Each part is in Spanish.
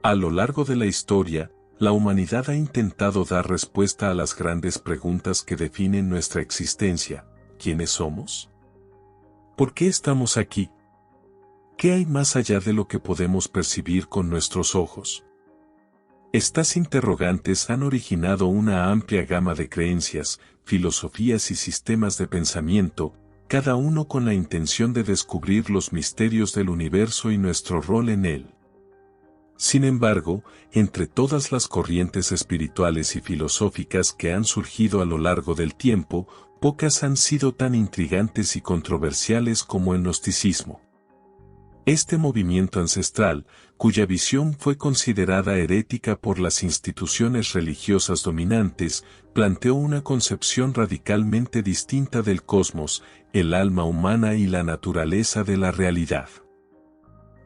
A lo largo de la historia, la humanidad ha intentado dar respuesta a las grandes preguntas que definen nuestra existencia. ¿Quiénes somos? ¿Por qué estamos aquí? ¿Qué hay más allá de lo que podemos percibir con nuestros ojos? Estas interrogantes han originado una amplia gama de creencias, filosofías y sistemas de pensamiento, cada uno con la intención de descubrir los misterios del universo y nuestro rol en él. Sin embargo, entre todas las corrientes espirituales y filosóficas que han surgido a lo largo del tiempo, pocas han sido tan intrigantes y controversiales como el gnosticismo. Este movimiento ancestral, cuya visión fue considerada herética por las instituciones religiosas dominantes, planteó una concepción radicalmente distinta del cosmos, el alma humana y la naturaleza de la realidad.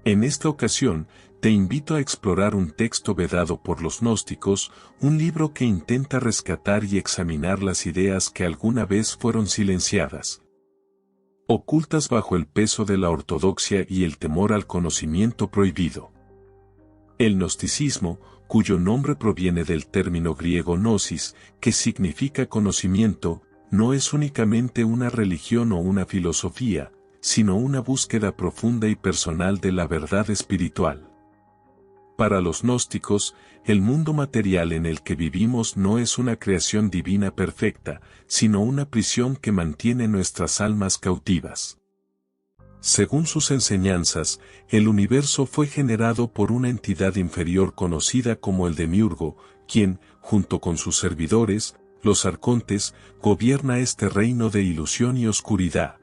En esta ocasión, te invito a explorar un texto vedado por los gnósticos, un libro que intenta rescatar y examinar las ideas que alguna vez fueron silenciadas, ocultas bajo el peso de la ortodoxia y el temor al conocimiento prohibido. El gnosticismo, cuyo nombre proviene del término griego gnosis, que significa conocimiento, no es únicamente una religión o una filosofía, sino una búsqueda profunda y personal de la verdad espiritual. Para los gnósticos, el mundo material en el que vivimos no es una creación divina perfecta, sino una prisión que mantiene nuestras almas cautivas. Según sus enseñanzas, el universo fue generado por una entidad inferior conocida como el Demiurgo, quien, junto con sus servidores, los arcontes, gobierna este reino de ilusión y oscuridad.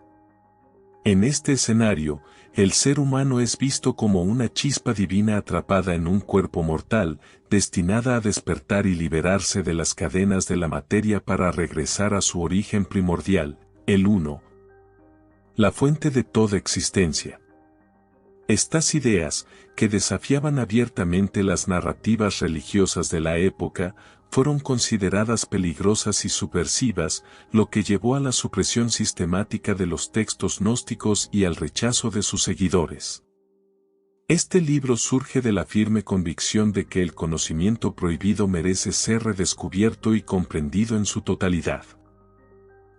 En este escenario, el ser humano es visto como una chispa divina atrapada en un cuerpo mortal, destinada a despertar y liberarse de las cadenas de la materia para regresar a su origen primordial, el Uno, la fuente de toda existencia. Estas ideas, que desafiaban abiertamente las narrativas religiosas de la época, fueron consideradas peligrosas y subversivas, lo que llevó a la supresión sistemática de los textos gnósticos y al rechazo de sus seguidores. Este libro surge de la firme convicción de que el conocimiento prohibido merece ser redescubierto y comprendido en su totalidad.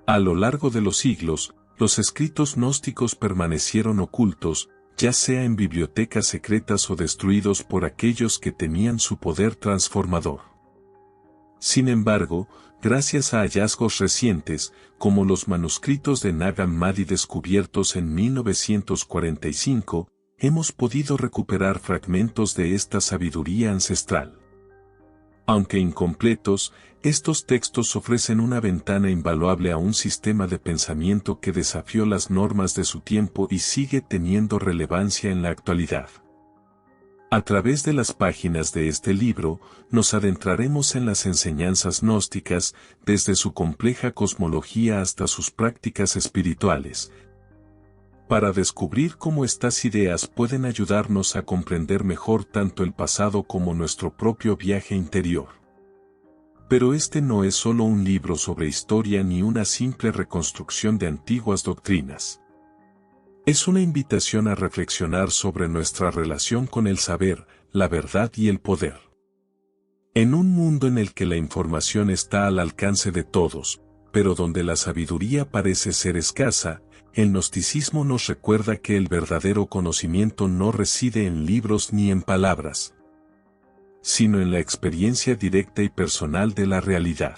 A lo largo de los siglos, los escritos gnósticos permanecieron ocultos, ya sea en bibliotecas secretas o destruidos por aquellos que temían su poder transformador. Sin embargo, gracias a hallazgos recientes, como los manuscritos de Nag Hammadi descubiertos en 1945, hemos podido recuperar fragmentos de esta sabiduría ancestral. Aunque incompletos, estos textos ofrecen una ventana invaluable a un sistema de pensamiento que desafió las normas de su tiempo y sigue teniendo relevancia en la actualidad. A través de las páginas de este libro, nos adentraremos en las enseñanzas gnósticas, desde su compleja cosmología hasta sus prácticas espirituales, para descubrir cómo estas ideas pueden ayudarnos a comprender mejor tanto el pasado como nuestro propio viaje interior. Pero este no es solo un libro sobre historia ni una simple reconstrucción de antiguas doctrinas. Es una invitación a reflexionar sobre nuestra relación con el saber, la verdad y el poder. En un mundo en el que la información está al alcance de todos, pero donde la sabiduría parece ser escasa, el gnosticismo nos recuerda que el verdadero conocimiento no reside en libros ni en palabras, sino en la experiencia directa y personal de la realidad.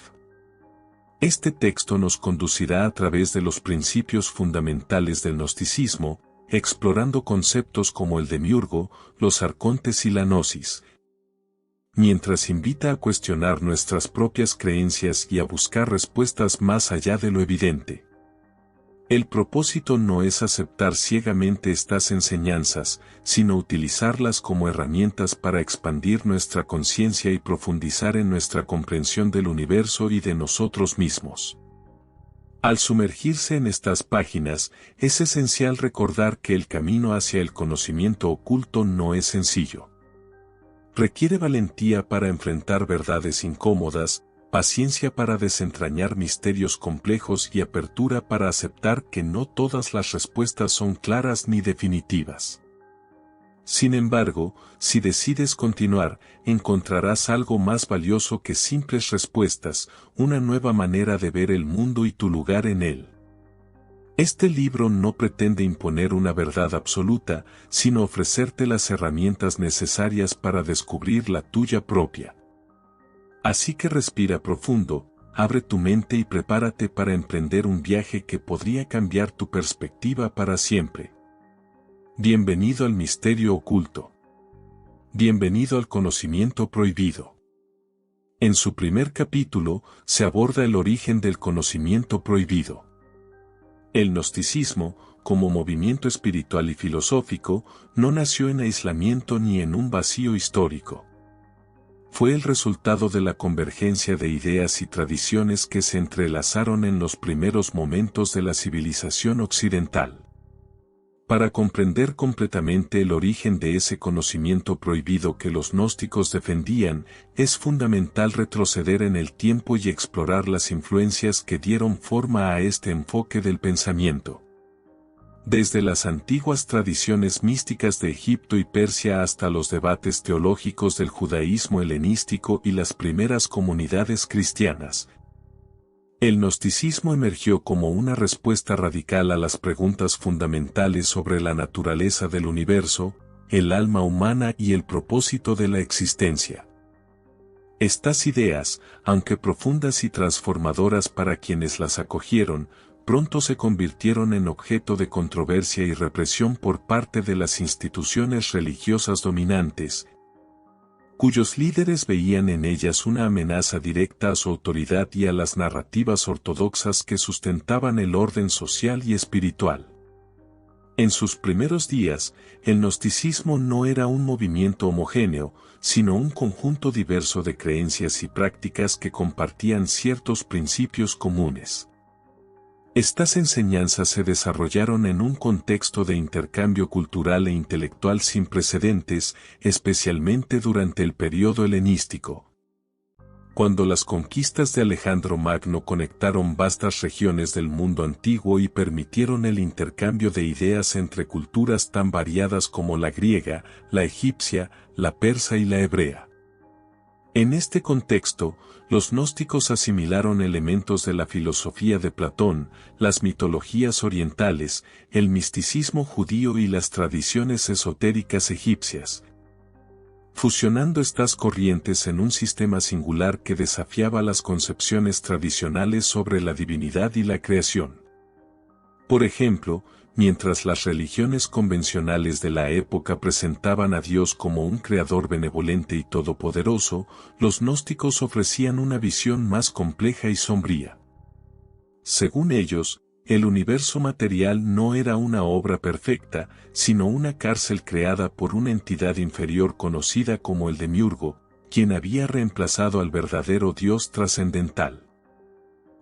Este texto nos conducirá a través de los principios fundamentales del gnosticismo, explorando conceptos como el demiurgo, los arcontes y la gnosis, mientras invita a cuestionar nuestras propias creencias y a buscar respuestas más allá de lo evidente. El propósito no es aceptar ciegamente estas enseñanzas, sino utilizarlas como herramientas para expandir nuestra conciencia y profundizar en nuestra comprensión del universo y de nosotros mismos. Al sumergirse en estas páginas, es esencial recordar que el camino hacia el conocimiento oculto no es sencillo. Requiere valentía para enfrentar verdades incómodas, paciencia para desentrañar misterios complejos y apertura para aceptar que no todas las respuestas son claras ni definitivas. Sin embargo, si decides continuar, encontrarás algo más valioso que simples respuestas, una nueva manera de ver el mundo y tu lugar en él. Este libro no pretende imponer una verdad absoluta, sino ofrecerte las herramientas necesarias para descubrir la tuya propia. Así que respira profundo, abre tu mente y prepárate para emprender un viaje que podría cambiar tu perspectiva para siempre. Bienvenido al misterio oculto. Bienvenido al conocimiento prohibido. En su primer capítulo, se aborda el origen del conocimiento prohibido. El gnosticismo, como movimiento espiritual y filosófico, no nació en aislamiento ni en un vacío histórico. Fue el resultado de la convergencia de ideas y tradiciones que se entrelazaron en los primeros momentos de la civilización occidental. Para comprender completamente el origen de ese conocimiento prohibido que los gnósticos defendían, es fundamental retroceder en el tiempo y explorar las influencias que dieron forma a este enfoque del pensamiento. Desde las antiguas tradiciones místicas de Egipto y Persia hasta los debates teológicos del judaísmo helenístico y las primeras comunidades cristianas, el gnosticismo emergió como una respuesta radical a las preguntas fundamentales sobre la naturaleza del universo, el alma humana y el propósito de la existencia. Estas ideas, aunque profundas y transformadoras para quienes las acogieron, pronto se convirtieron en objeto de controversia y represión por parte de las instituciones religiosas dominantes, cuyos líderes veían en ellas una amenaza directa a su autoridad y a las narrativas ortodoxas que sustentaban el orden social y espiritual. En sus primeros días, el gnosticismo no era un movimiento homogéneo, sino un conjunto diverso de creencias y prácticas que compartían ciertos principios comunes. Estas enseñanzas se desarrollaron en un contexto de intercambio cultural e intelectual sin precedentes, especialmente durante el período helenístico. Cuando las conquistas de Alejandro Magno conectaron vastas regiones del mundo antiguo y permitieron el intercambio de ideas entre culturas tan variadas como la griega, la egipcia, la persa y la hebrea. En este contexto, los gnósticos asimilaron elementos de la filosofía de Platón, las mitologías orientales, el misticismo judío y las tradiciones esotéricas egipcias, fusionando estas corrientes en un sistema singular que desafiaba las concepciones tradicionales sobre la divinidad y la creación. Por ejemplo, mientras las religiones convencionales de la época presentaban a Dios como un creador benevolente y todopoderoso, los gnósticos ofrecían una visión más compleja y sombría. Según ellos, el universo material no era una obra perfecta, sino una cárcel creada por una entidad inferior conocida como el demiurgo, quien había reemplazado al verdadero Dios trascendental.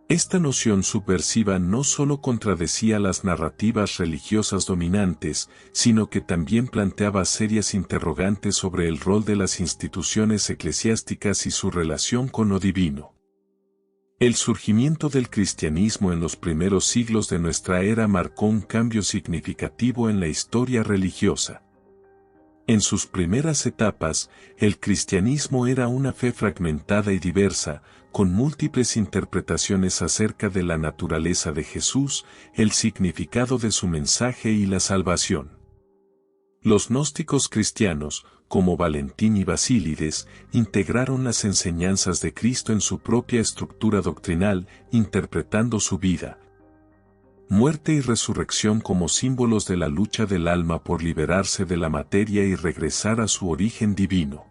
Esta noción subversiva no solo contradecía las narrativas religiosas dominantes, sino que también planteaba serias interrogantes sobre el rol de las instituciones eclesiásticas y su relación con lo divino. El surgimiento del cristianismo en los primeros siglos de nuestra era marcó un cambio significativo en la historia religiosa. En sus primeras etapas, el cristianismo era una fe fragmentada y diversa, con múltiples interpretaciones acerca de la naturaleza de Jesús, el significado de su mensaje y la salvación. Los gnósticos cristianos, como Valentín y Basílides, integraron las enseñanzas de Cristo en su propia estructura doctrinal, interpretando su vida, muerte y resurrección como símbolos de la lucha del alma por liberarse de la materia y regresar a su origen divino.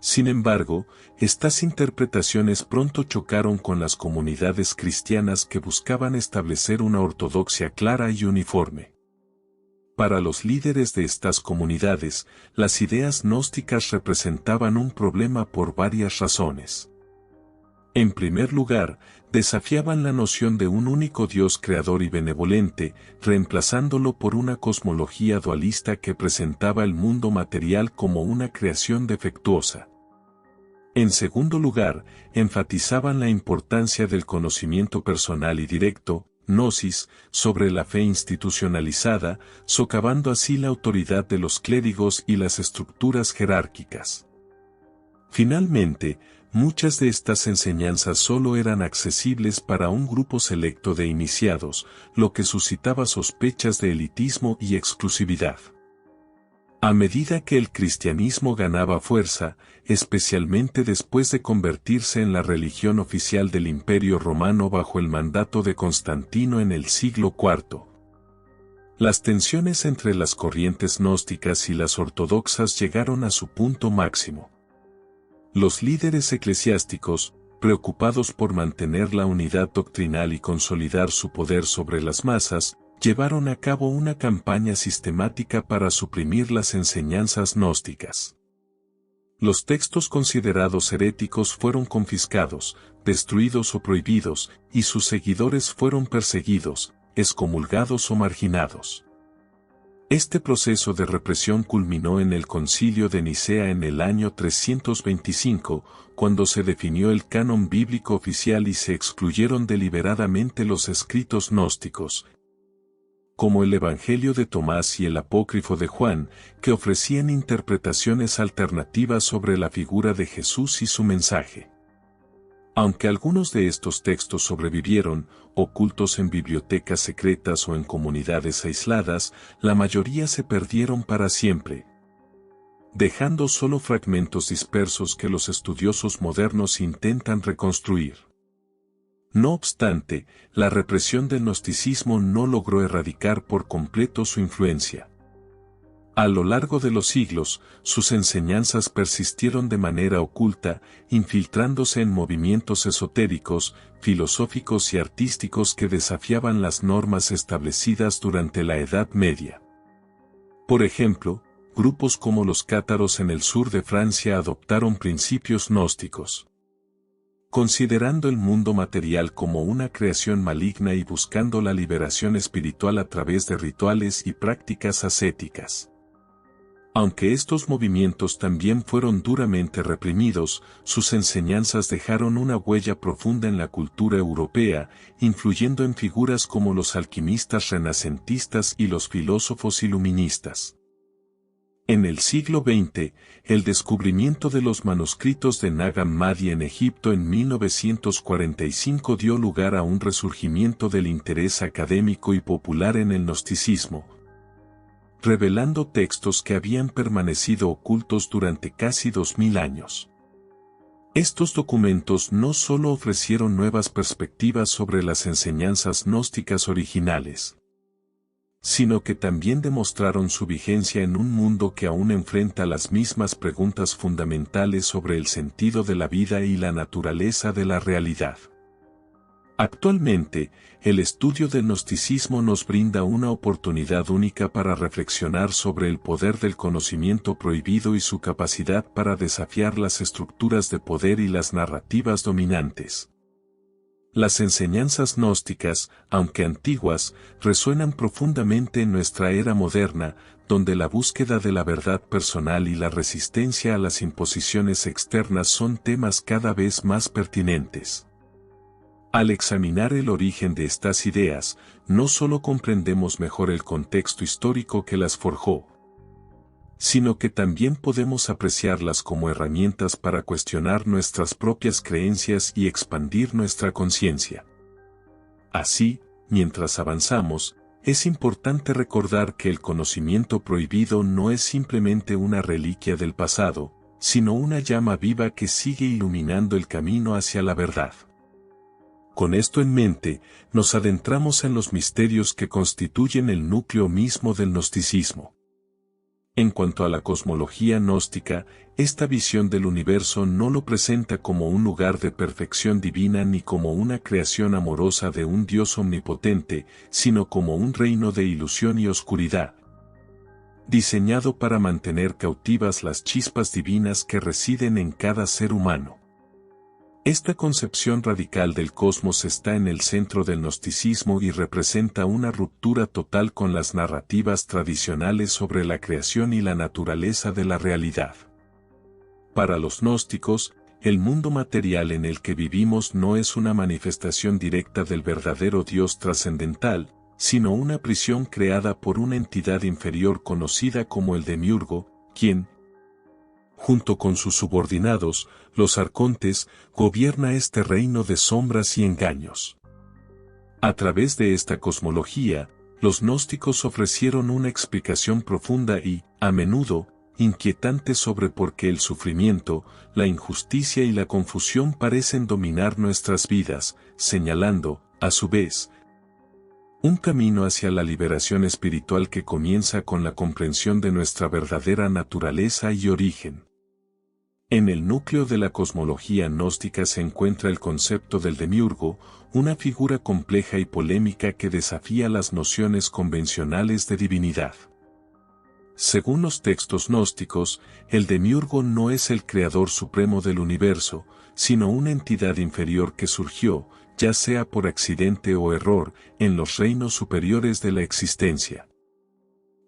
Sin embargo, estas interpretaciones pronto chocaron con las comunidades cristianas que buscaban establecer una ortodoxia clara y uniforme. Para los líderes de estas comunidades, las ideas gnósticas representaban un problema por varias razones. En primer lugar, desafiaban la noción de un único Dios creador y benevolente, reemplazándolo por una cosmología dualista que presentaba el mundo material como una creación defectuosa. En segundo lugar, enfatizaban la importancia del conocimiento personal y directo, gnosis, sobre la fe institucionalizada, socavando así la autoridad de los clérigos y las estructuras jerárquicas. Finalmente, muchas de estas enseñanzas solo eran accesibles para un grupo selecto de iniciados, lo que suscitaba sospechas de elitismo y exclusividad. A medida que el cristianismo ganaba fuerza, especialmente después de convertirse en la religión oficial del Imperio Romano bajo el mandato de Constantino en el siglo IV, las tensiones entre las corrientes gnósticas y las ortodoxas llegaron a su punto máximo. Los líderes eclesiásticos, preocupados por mantener la unidad doctrinal y consolidar su poder sobre las masas, llevaron a cabo una campaña sistemática para suprimir las enseñanzas gnósticas. Los textos considerados heréticos fueron confiscados, destruidos o prohibidos, y sus seguidores fueron perseguidos, excomulgados o marginados. Este proceso de represión culminó en el Concilio de Nicea en el año 325, cuando se definió el canon bíblico oficial y se excluyeron deliberadamente los escritos gnósticos, como el Evangelio de Tomás y el Apócrifo de Juan, que ofrecían interpretaciones alternativas sobre la figura de Jesús y su mensaje. Aunque algunos de estos textos sobrevivieron, ocultos en bibliotecas secretas o en comunidades aisladas, la mayoría se perdieron para siempre, dejando solo fragmentos dispersos que los estudiosos modernos intentan reconstruir. No obstante, la represión del gnosticismo no logró erradicar por completo su influencia. A lo largo de los siglos, sus enseñanzas persistieron de manera oculta, infiltrándose en movimientos esotéricos, filosóficos y artísticos que desafiaban las normas establecidas durante la Edad Media. Por ejemplo, grupos como los cátaros en el sur de Francia adoptaron principios gnósticos, considerando el mundo material como una creación maligna y buscando la liberación espiritual a través de rituales y prácticas ascéticas. Aunque estos movimientos también fueron duramente reprimidos, sus enseñanzas dejaron una huella profunda en la cultura europea, influyendo en figuras como los alquimistas renacentistas y los filósofos iluministas. En el siglo XX, el descubrimiento de los manuscritos de Nag Hammadi en Egipto en 1945 dio lugar a un resurgimiento del interés académico y popular en el gnosticismo, revelando textos que habían permanecido ocultos durante casi 2000 años. Estos documentos no solo ofrecieron nuevas perspectivas sobre las enseñanzas gnósticas originales, sino que también demostraron su vigencia en un mundo que aún enfrenta las mismas preguntas fundamentales sobre el sentido de la vida y la naturaleza de la realidad. Actualmente, el estudio del gnosticismo nos brinda una oportunidad única para reflexionar sobre el poder del conocimiento prohibido y su capacidad para desafiar las estructuras de poder y las narrativas dominantes. Las enseñanzas gnósticas, aunque antiguas, resuenan profundamente en nuestra era moderna, donde la búsqueda de la verdad personal y la resistencia a las imposiciones externas son temas cada vez más pertinentes. Al examinar el origen de estas ideas, no solo comprendemos mejor el contexto histórico que las forjó, sino que también podemos apreciarlas como herramientas para cuestionar nuestras propias creencias y expandir nuestra conciencia. Así, mientras avanzamos, es importante recordar que el conocimiento prohibido no es simplemente una reliquia del pasado, sino una llama viva que sigue iluminando el camino hacia la verdad. Con esto en mente, nos adentramos en los misterios que constituyen el núcleo mismo del gnosticismo. En cuanto a la cosmología gnóstica, esta visión del universo no lo presenta como un lugar de perfección divina ni como una creación amorosa de un Dios omnipotente, sino como un reino de ilusión y oscuridad, diseñado para mantener cautivas las chispas divinas que residen en cada ser humano. Esta concepción radical del cosmos está en el centro del gnosticismo y representa una ruptura total con las narrativas tradicionales sobre la creación y la naturaleza de la realidad. Para los gnósticos, el mundo material en el que vivimos no es una manifestación directa del verdadero Dios trascendental, sino una prisión creada por una entidad inferior conocida como el Demiurgo, quien, junto con sus subordinados, los arcontes, gobierna este reino de sombras y engaños. A través de esta cosmología, los gnósticos ofrecieron una explicación profunda y, a menudo, inquietante sobre por qué el sufrimiento, la injusticia y la confusión parecen dominar nuestras vidas, señalando, a su vez, un camino hacia la liberación espiritual que comienza con la comprensión de nuestra verdadera naturaleza y origen. En el núcleo de la cosmología gnóstica se encuentra el concepto del Demiurgo, una figura compleja y polémica que desafía las nociones convencionales de divinidad. Según los textos gnósticos, el Demiurgo no es el creador supremo del universo, sino una entidad inferior que surgió, ya sea por accidente o error, en los reinos superiores de la existencia.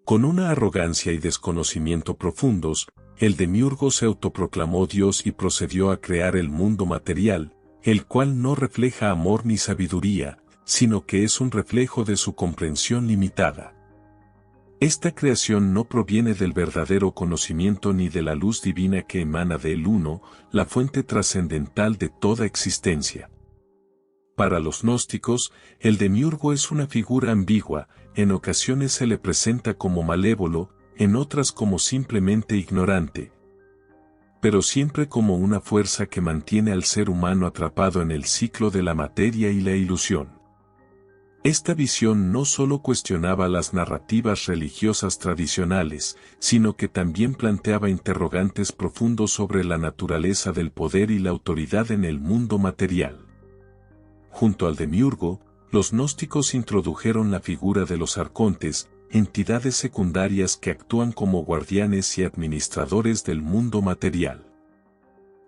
Con una arrogancia y desconocimiento profundos, el Demiurgo se autoproclamó Dios y procedió a crear el mundo material, el cual no refleja amor ni sabiduría, sino que es un reflejo de su comprensión limitada. Esta creación no proviene del verdadero conocimiento ni de la luz divina que emana de él uno, la fuente trascendental de toda existencia. Para los gnósticos, el Demiurgo es una figura ambigua, en ocasiones se le presenta como malévolo, en otras como simplemente ignorante, pero siempre como una fuerza que mantiene al ser humano atrapado en el ciclo de la materia y la ilusión. Esta visión no solo cuestionaba las narrativas religiosas tradicionales, sino que también planteaba interrogantes profundos sobre la naturaleza del poder y la autoridad en el mundo material. Junto al Demiurgo, los gnósticos introdujeron la figura de los arcontes, entidades secundarias que actúan como guardianes y administradores del mundo material.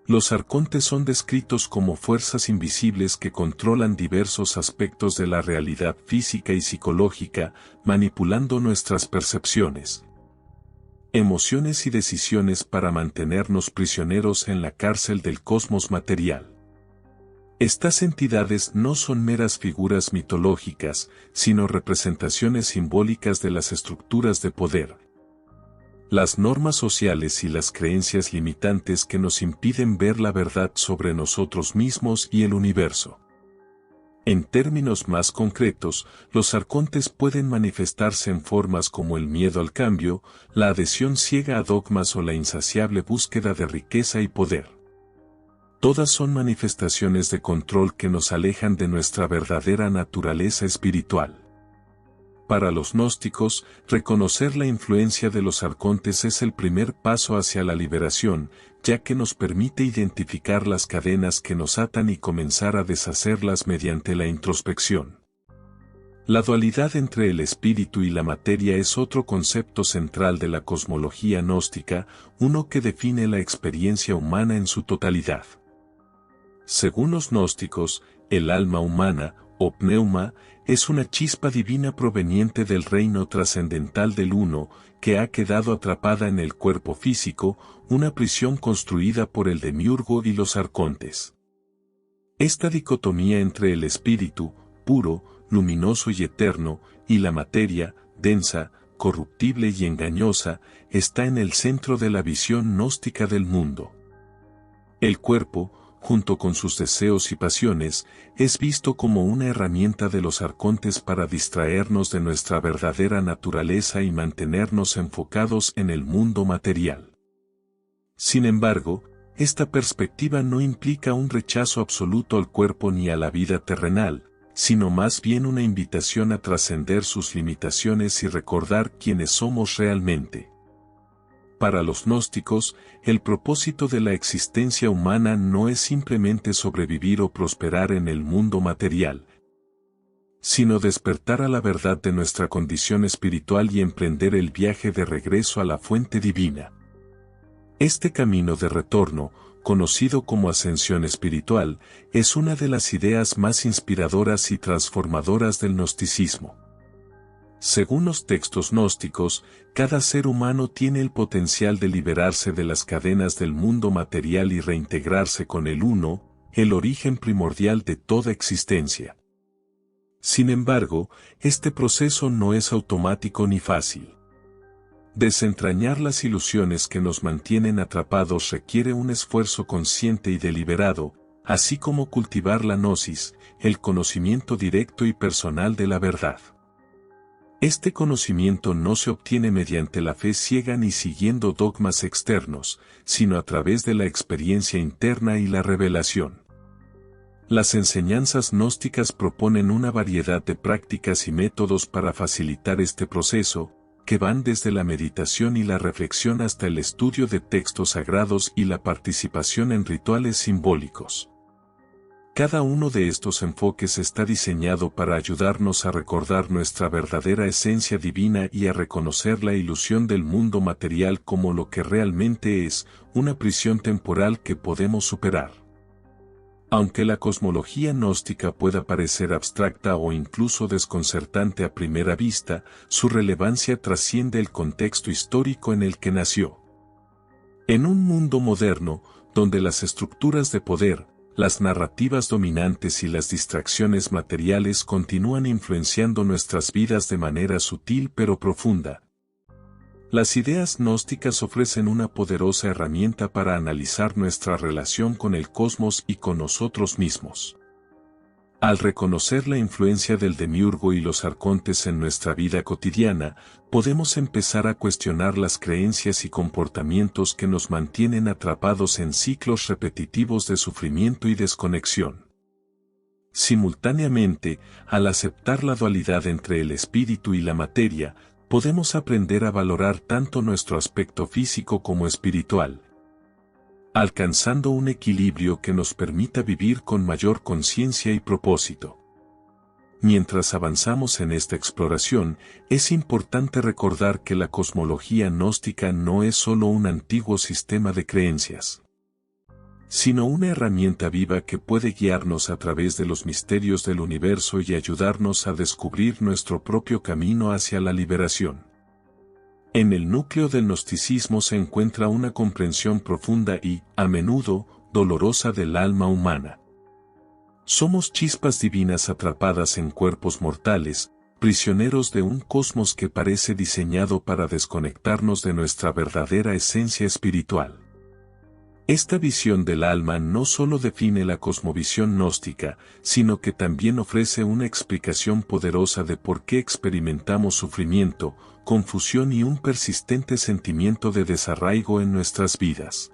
Los arcontes son descritos como fuerzas invisibles que controlan diversos aspectos de la realidad física y psicológica, manipulando nuestras percepciones, emociones y decisiones para mantenernos prisioneros en la cárcel del cosmos material. Estas entidades no son meras figuras mitológicas, sino representaciones simbólicas de las estructuras de poder, las normas sociales y las creencias limitantes que nos impiden ver la verdad sobre nosotros mismos y el universo. En términos más concretos, los arcontes pueden manifestarse en formas como el miedo al cambio, la adhesión ciega a dogmas o la insaciable búsqueda de riqueza y poder. Todas son manifestaciones de control que nos alejan de nuestra verdadera naturaleza espiritual. Para los gnósticos, reconocer la influencia de los arcontes es el primer paso hacia la liberación, ya que nos permite identificar las cadenas que nos atan y comenzar a deshacerlas mediante la introspección. La dualidad entre el espíritu y la materia es otro concepto central de la cosmología gnóstica, uno que define la experiencia humana en su totalidad. Según los gnósticos, el alma humana, o pneuma, es una chispa divina proveniente del reino trascendental del Uno, que ha quedado atrapada en el cuerpo físico, una prisión construida por el Demiurgo y los arcontes. Esta dicotomía entre el espíritu, puro, luminoso y eterno, y la materia, densa, corruptible y engañosa, está en el centro de la visión gnóstica del mundo. El cuerpo, junto con sus deseos y pasiones, es visto como una herramienta de los arcontes para distraernos de nuestra verdadera naturaleza y mantenernos enfocados en el mundo material. Sin embargo, esta perspectiva no implica un rechazo absoluto al cuerpo ni a la vida terrenal, sino más bien una invitación a trascender sus limitaciones y recordar quiénes somos realmente. Para los gnósticos, el propósito de la existencia humana no es simplemente sobrevivir o prosperar en el mundo material, sino despertar a la verdad de nuestra condición espiritual y emprender el viaje de regreso a la fuente divina. Este camino de retorno, conocido como ascensión espiritual, es una de las ideas más inspiradoras y transformadoras del gnosticismo. Según los textos gnósticos, cada ser humano tiene el potencial de liberarse de las cadenas del mundo material y reintegrarse con el Uno, el origen primordial de toda existencia. Sin embargo, este proceso no es automático ni fácil. Desentrañar las ilusiones que nos mantienen atrapados requiere un esfuerzo consciente y deliberado, así como cultivar la gnosis, el conocimiento directo y personal de la verdad. Este conocimiento no se obtiene mediante la fe ciega ni siguiendo dogmas externos, sino a través de la experiencia interna y la revelación. Las enseñanzas gnósticas proponen una variedad de prácticas y métodos para facilitar este proceso, que van desde la meditación y la reflexión hasta el estudio de textos sagrados y la participación en rituales simbólicos. Cada uno de estos enfoques está diseñado para ayudarnos a recordar nuestra verdadera esencia divina y a reconocer la ilusión del mundo material como lo que realmente es, una prisión temporal que podemos superar. Aunque la cosmología gnóstica pueda parecer abstracta o incluso desconcertante a primera vista, su relevancia trasciende el contexto histórico en el que nació. En un mundo moderno, donde las estructuras de poder, las narrativas dominantes y las distracciones materiales continúan influenciando nuestras vidas de manera sutil pero profunda. Las ideas gnósticas ofrecen una poderosa herramienta para analizar nuestra relación con el cosmos y con nosotros mismos. Al reconocer la influencia del demiurgo y los arcontes en nuestra vida cotidiana, podemos empezar a cuestionar las creencias y comportamientos que nos mantienen atrapados en ciclos repetitivos de sufrimiento y desconexión. Simultáneamente, al aceptar la dualidad entre el espíritu y la materia, podemos aprender a valorar tanto nuestro aspecto físico como espiritual, alcanzando un equilibrio que nos permita vivir con mayor conciencia y propósito. Mientras avanzamos en esta exploración, es importante recordar que la cosmología gnóstica no es solo un antiguo sistema de creencias, sino una herramienta viva que puede guiarnos a través de los misterios del universo y ayudarnos a descubrir nuestro propio camino hacia la liberación. En el núcleo del gnosticismo se encuentra una comprensión profunda y, a menudo, dolorosa del alma humana. Somos chispas divinas atrapadas en cuerpos mortales, prisioneros de un cosmos que parece diseñado para desconectarnos de nuestra verdadera esencia espiritual. Esta visión del alma no solo define la cosmovisión gnóstica, sino que también ofrece una explicación poderosa de por qué experimentamos sufrimiento, confusión y un persistente sentimiento de desarraigo en nuestras vidas.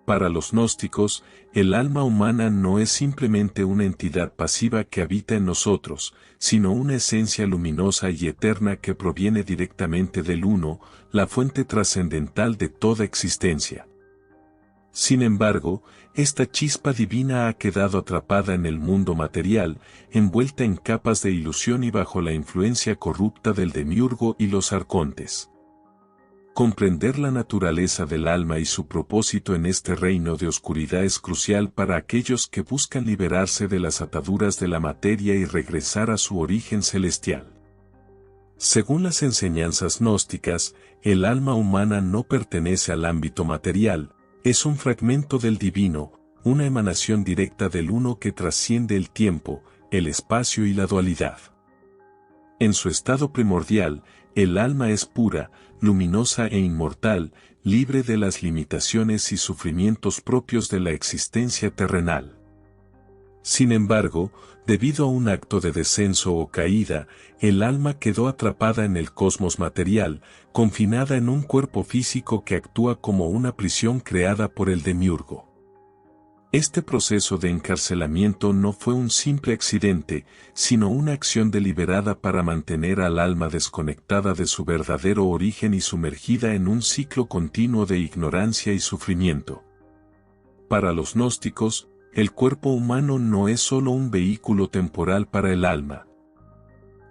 Para los gnósticos, el alma humana no es simplemente una entidad pasiva que habita en nosotros, sino una esencia luminosa y eterna que proviene directamente del Uno, la fuente trascendental de toda existencia. Sin embargo, esta chispa divina ha quedado atrapada en el mundo material, envuelta en capas de ilusión y bajo la influencia corrupta del demiurgo y los arcontes. Comprender la naturaleza del alma y su propósito en este reino de oscuridad es crucial para aquellos que buscan liberarse de las ataduras de la materia y regresar a su origen celestial. Según las enseñanzas gnósticas, el alma humana no pertenece al ámbito material, es un fragmento del divino, una emanación directa del Uno que trasciende el tiempo, el espacio y la dualidad. En su estado primordial, el alma es pura, luminosa e inmortal, libre de las limitaciones y sufrimientos propios de la existencia terrenal. Sin embargo, debido a un acto de descenso o caída, el alma quedó atrapada en el cosmos material, confinada en un cuerpo físico que actúa como una prisión creada por el demiurgo. Este proceso de encarcelamiento no fue un simple accidente, sino una acción deliberada para mantener al alma desconectada de su verdadero origen y sumergida en un ciclo continuo de ignorancia y sufrimiento. Para los gnósticos, el cuerpo humano no es solo un vehículo temporal para el alma,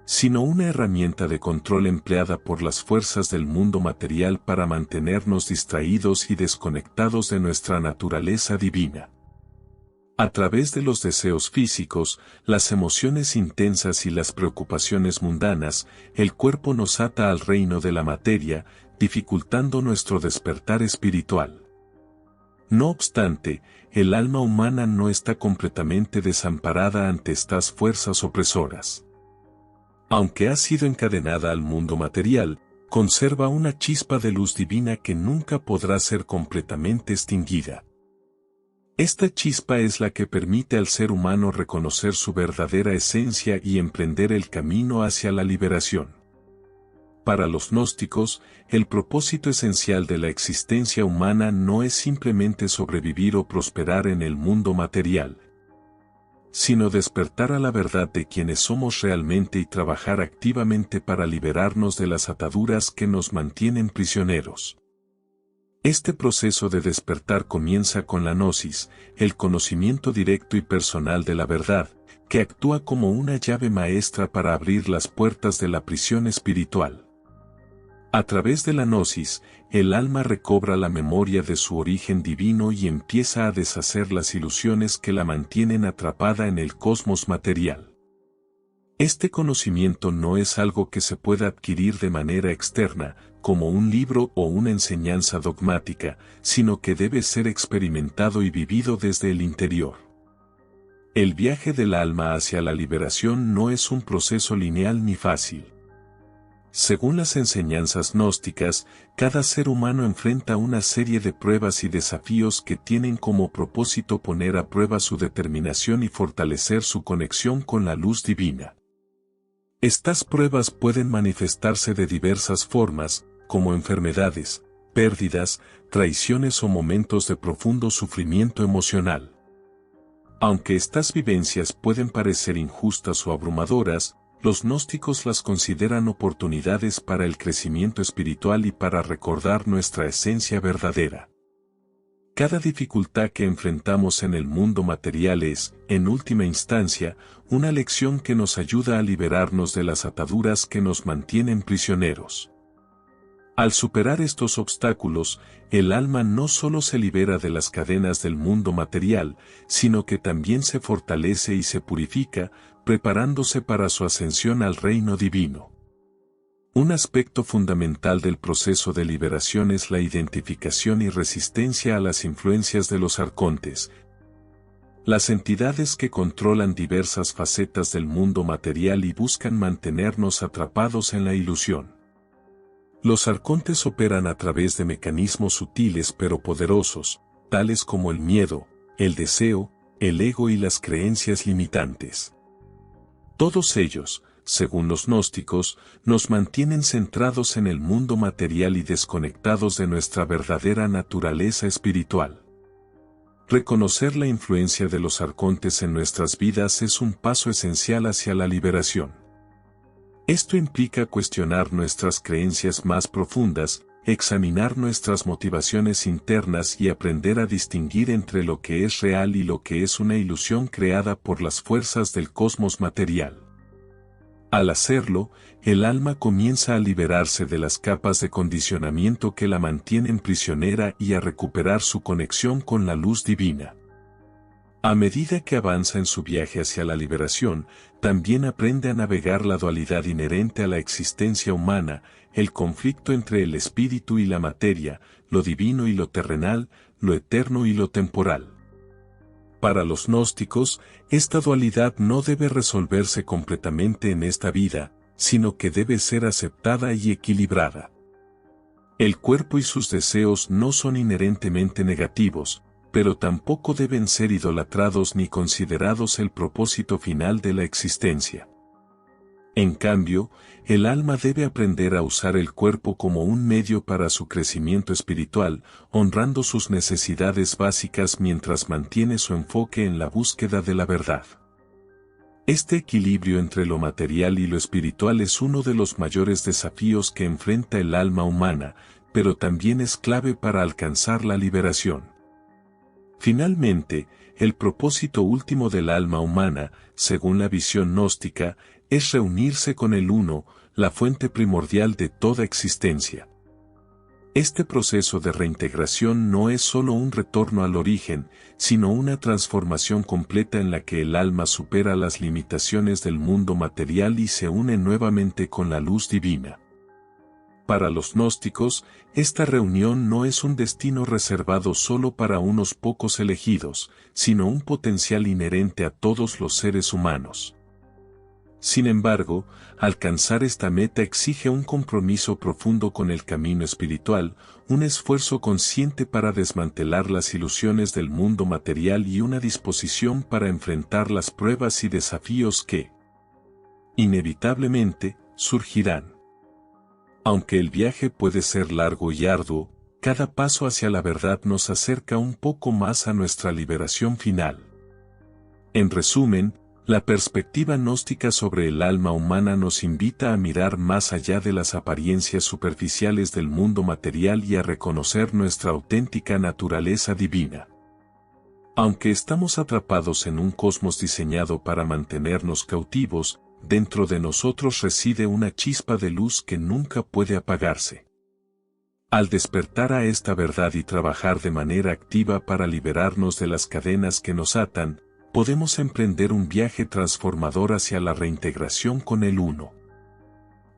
sino una herramienta de control empleada por las fuerzas del mundo material para mantenernos distraídos y desconectados de nuestra naturaleza divina. A través de los deseos físicos, las emociones intensas y las preocupaciones mundanas, el cuerpo nos ata al reino de la materia, dificultando nuestro despertar espiritual. No obstante, el alma humana no está completamente desamparada ante estas fuerzas opresoras. Aunque ha sido encadenada al mundo material, conserva una chispa de luz divina que nunca podrá ser completamente extinguida. Esta chispa es la que permite al ser humano reconocer su verdadera esencia y emprender el camino hacia la liberación. Para los gnósticos, el propósito esencial de la existencia humana no es simplemente sobrevivir o prosperar en el mundo material, sino despertar a la verdad de quienes somos realmente y trabajar activamente para liberarnos de las ataduras que nos mantienen prisioneros. Este proceso de despertar comienza con la gnosis, el conocimiento directo y personal de la verdad, que actúa como una llave maestra para abrir las puertas de la prisión espiritual. A través de la gnosis, el alma recobra la memoria de su origen divino y empieza a deshacer las ilusiones que la mantienen atrapada en el cosmos material. Este conocimiento no es algo que se pueda adquirir de manera externa, como un libro o una enseñanza dogmática, sino que debe ser experimentado y vivido desde el interior. El viaje del alma hacia la liberación no es un proceso lineal ni fácil. Según las enseñanzas gnósticas, cada ser humano enfrenta una serie de pruebas y desafíos que tienen como propósito poner a prueba su determinación y fortalecer su conexión con la luz divina. Estas pruebas pueden manifestarse de diversas formas, como enfermedades, pérdidas, traiciones o momentos de profundo sufrimiento emocional. Aunque estas vivencias pueden parecer injustas o abrumadoras, los gnósticos las consideran oportunidades para el crecimiento espiritual y para recordar nuestra esencia verdadera. Cada dificultad que enfrentamos en el mundo material es, en última instancia, una lección que nos ayuda a liberarnos de las ataduras que nos mantienen prisioneros. Al superar estos obstáculos, el alma no solo se libera de las cadenas del mundo material, sino que también se fortalece y se purifica, preparándose para su ascensión al reino divino. Un aspecto fundamental del proceso de liberación es la identificación y resistencia a las influencias de los arcontes, las entidades que controlan diversas facetas del mundo material y buscan mantenernos atrapados en la ilusión. Los arcontes operan a través de mecanismos sutiles pero poderosos, tales como el miedo, el deseo, el ego y las creencias limitantes. Todos ellos, según los gnósticos, nos mantienen centrados en el mundo material y desconectados de nuestra verdadera naturaleza espiritual. Reconocer la influencia de los arcontes en nuestras vidas es un paso esencial hacia la liberación. Esto implica cuestionar nuestras creencias más profundas, examinar nuestras motivaciones internas y aprender a distinguir entre lo que es real y lo que es una ilusión creada por las fuerzas del cosmos material. Al hacerlo, el alma comienza a liberarse de las capas de condicionamiento que la mantienen prisionera y a recuperar su conexión con la luz divina. A medida que avanza en su viaje hacia la liberación, también aprende a navegar la dualidad inherente a la existencia humana, el conflicto entre el espíritu y la materia, lo divino y lo terrenal, lo eterno y lo temporal. Para los gnósticos, esta dualidad no debe resolverse completamente en esta vida, sino que debe ser aceptada y equilibrada. El cuerpo y sus deseos no son inherentemente negativos, pero tampoco deben ser idolatrados ni considerados el propósito final de la existencia. En cambio, el alma debe aprender a usar el cuerpo como un medio para su crecimiento espiritual, honrando sus necesidades básicas mientras mantiene su enfoque en la búsqueda de la verdad. Este equilibrio entre lo material y lo espiritual es uno de los mayores desafíos que enfrenta el alma humana, pero también es clave para alcanzar la liberación. Finalmente, el propósito último del alma humana, según la visión gnóstica, es reunirse con el Uno, la fuente primordial de toda existencia. Este proceso de reintegración no es solo un retorno al origen, sino una transformación completa en la que el alma supera las limitaciones del mundo material y se une nuevamente con la luz divina. Para los gnósticos, esta reunión no es un destino reservado solo para unos pocos elegidos, sino un potencial inherente a todos los seres humanos. Sin embargo, alcanzar esta meta exige un compromiso profundo con el camino espiritual, un esfuerzo consciente para desmantelar las ilusiones del mundo material y una disposición para enfrentar las pruebas y desafíos que, inevitablemente, surgirán. Aunque el viaje puede ser largo y arduo, cada paso hacia la verdad nos acerca un poco más a nuestra liberación final. En resumen, la perspectiva gnóstica sobre el alma humana nos invita a mirar más allá de las apariencias superficiales del mundo material y a reconocer nuestra auténtica naturaleza divina. Aunque estamos atrapados en un cosmos diseñado para mantenernos cautivos, dentro de nosotros reside una chispa de luz que nunca puede apagarse. Al despertar a esta verdad y trabajar de manera activa para liberarnos de las cadenas que nos atan, podemos emprender un viaje transformador hacia la reintegración con el Uno.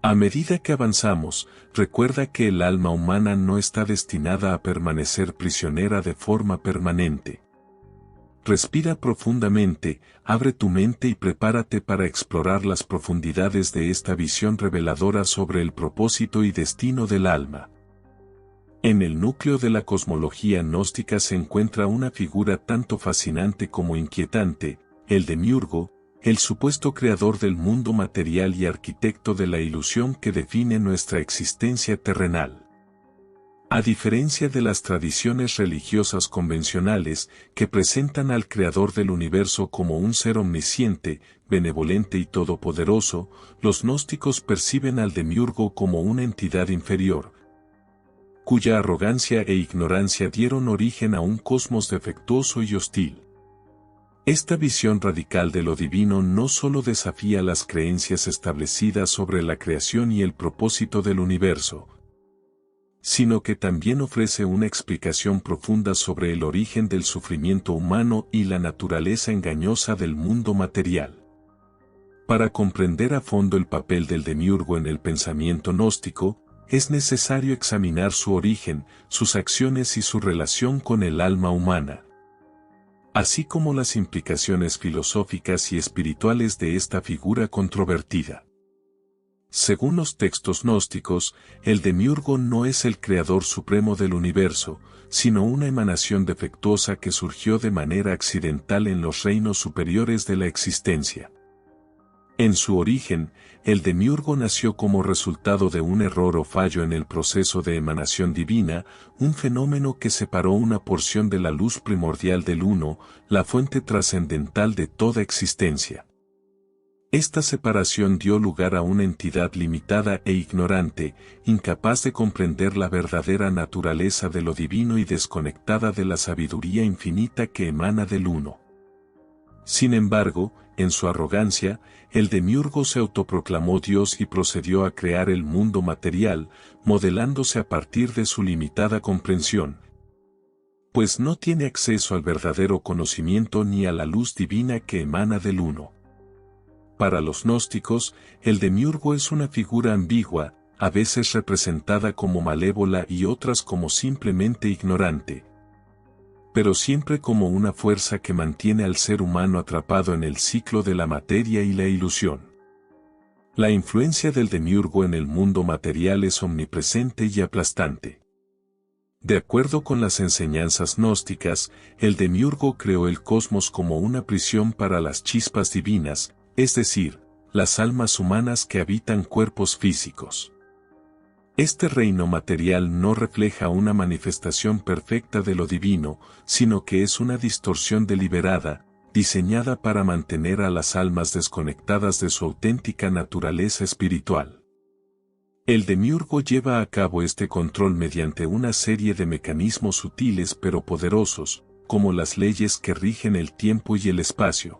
A medida que avanzamos, recuerda que el alma humana no está destinada a permanecer prisionera de forma permanente. Respira profundamente, abre tu mente y prepárate para explorar las profundidades de esta visión reveladora sobre el propósito y destino del alma. En el núcleo de la cosmología gnóstica se encuentra una figura tanto fascinante como inquietante, el demiurgo, el supuesto creador del mundo material y arquitecto de la ilusión que define nuestra existencia terrenal. A diferencia de las tradiciones religiosas convencionales, que presentan al creador del universo como un ser omnisciente, benevolente y todopoderoso, los gnósticos perciben al demiurgo como una entidad inferior, cuya arrogancia e ignorancia dieron origen a un cosmos defectuoso y hostil. Esta visión radical de lo divino no solo desafía las creencias establecidas sobre la creación y el propósito del universo, sino que también ofrece una explicación profunda sobre el origen del sufrimiento humano y la naturaleza engañosa del mundo material. Para comprender a fondo el papel del demiurgo en el pensamiento gnóstico, es necesario examinar su origen, sus acciones y su relación con el alma humana, así como las implicaciones filosóficas y espirituales de esta figura controvertida. Según los textos gnósticos, el demiurgo no es el creador supremo del universo, sino una emanación defectuosa que surgió de manera accidental en los reinos superiores de la existencia. En su origen, el demiurgo nació como resultado de un error o fallo en el proceso de emanación divina, un fenómeno que separó una porción de la luz primordial del Uno, la fuente trascendental de toda existencia. Esta separación dio lugar a una entidad limitada e ignorante, incapaz de comprender la verdadera naturaleza de lo divino y desconectada de la sabiduría infinita que emana del Uno. Sin embargo, en su arrogancia, el demiurgo se autoproclamó Dios y procedió a crear el mundo material, modelándose a partir de su limitada comprensión, pues no tiene acceso al verdadero conocimiento ni a la luz divina que emana del Uno. Para los gnósticos, el demiurgo es una figura ambigua, a veces representada como malévola y otras como simplemente ignorante, pero siempre como una fuerza que mantiene al ser humano atrapado en el ciclo de la materia y la ilusión. La influencia del demiurgo en el mundo material es omnipresente y aplastante. De acuerdo con las enseñanzas gnósticas, el demiurgo creó el cosmos como una prisión para las chispas divinas, es decir, las almas humanas que habitan cuerpos físicos. Este reino material no refleja una manifestación perfecta de lo divino, sino que es una distorsión deliberada, diseñada para mantener a las almas desconectadas de su auténtica naturaleza espiritual. El demiurgo lleva a cabo este control mediante una serie de mecanismos sutiles pero poderosos, como las leyes que rigen el tiempo y el espacio,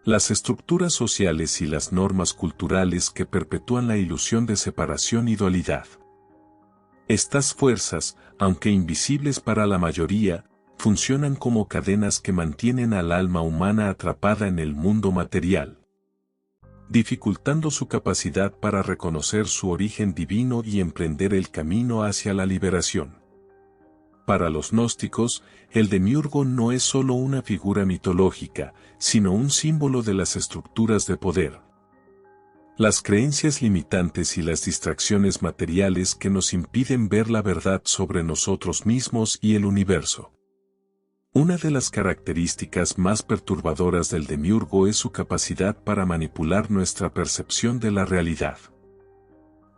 las estructuras sociales y las normas culturales que perpetúan la ilusión de separación y dualidad. Estas fuerzas, aunque invisibles para la mayoría, funcionan como cadenas que mantienen al alma humana atrapada en el mundo material, dificultando su capacidad para reconocer su origen divino y emprender el camino hacia la liberación. Para los gnósticos, el demiurgo no es solo una figura mitológica, sino un símbolo de las estructuras de poder. Las creencias limitantes y las distracciones materiales que nos impiden ver la verdad sobre nosotros mismos y el universo. Una de las características más perturbadoras del demiurgo es su capacidad para manipular nuestra percepción de la realidad.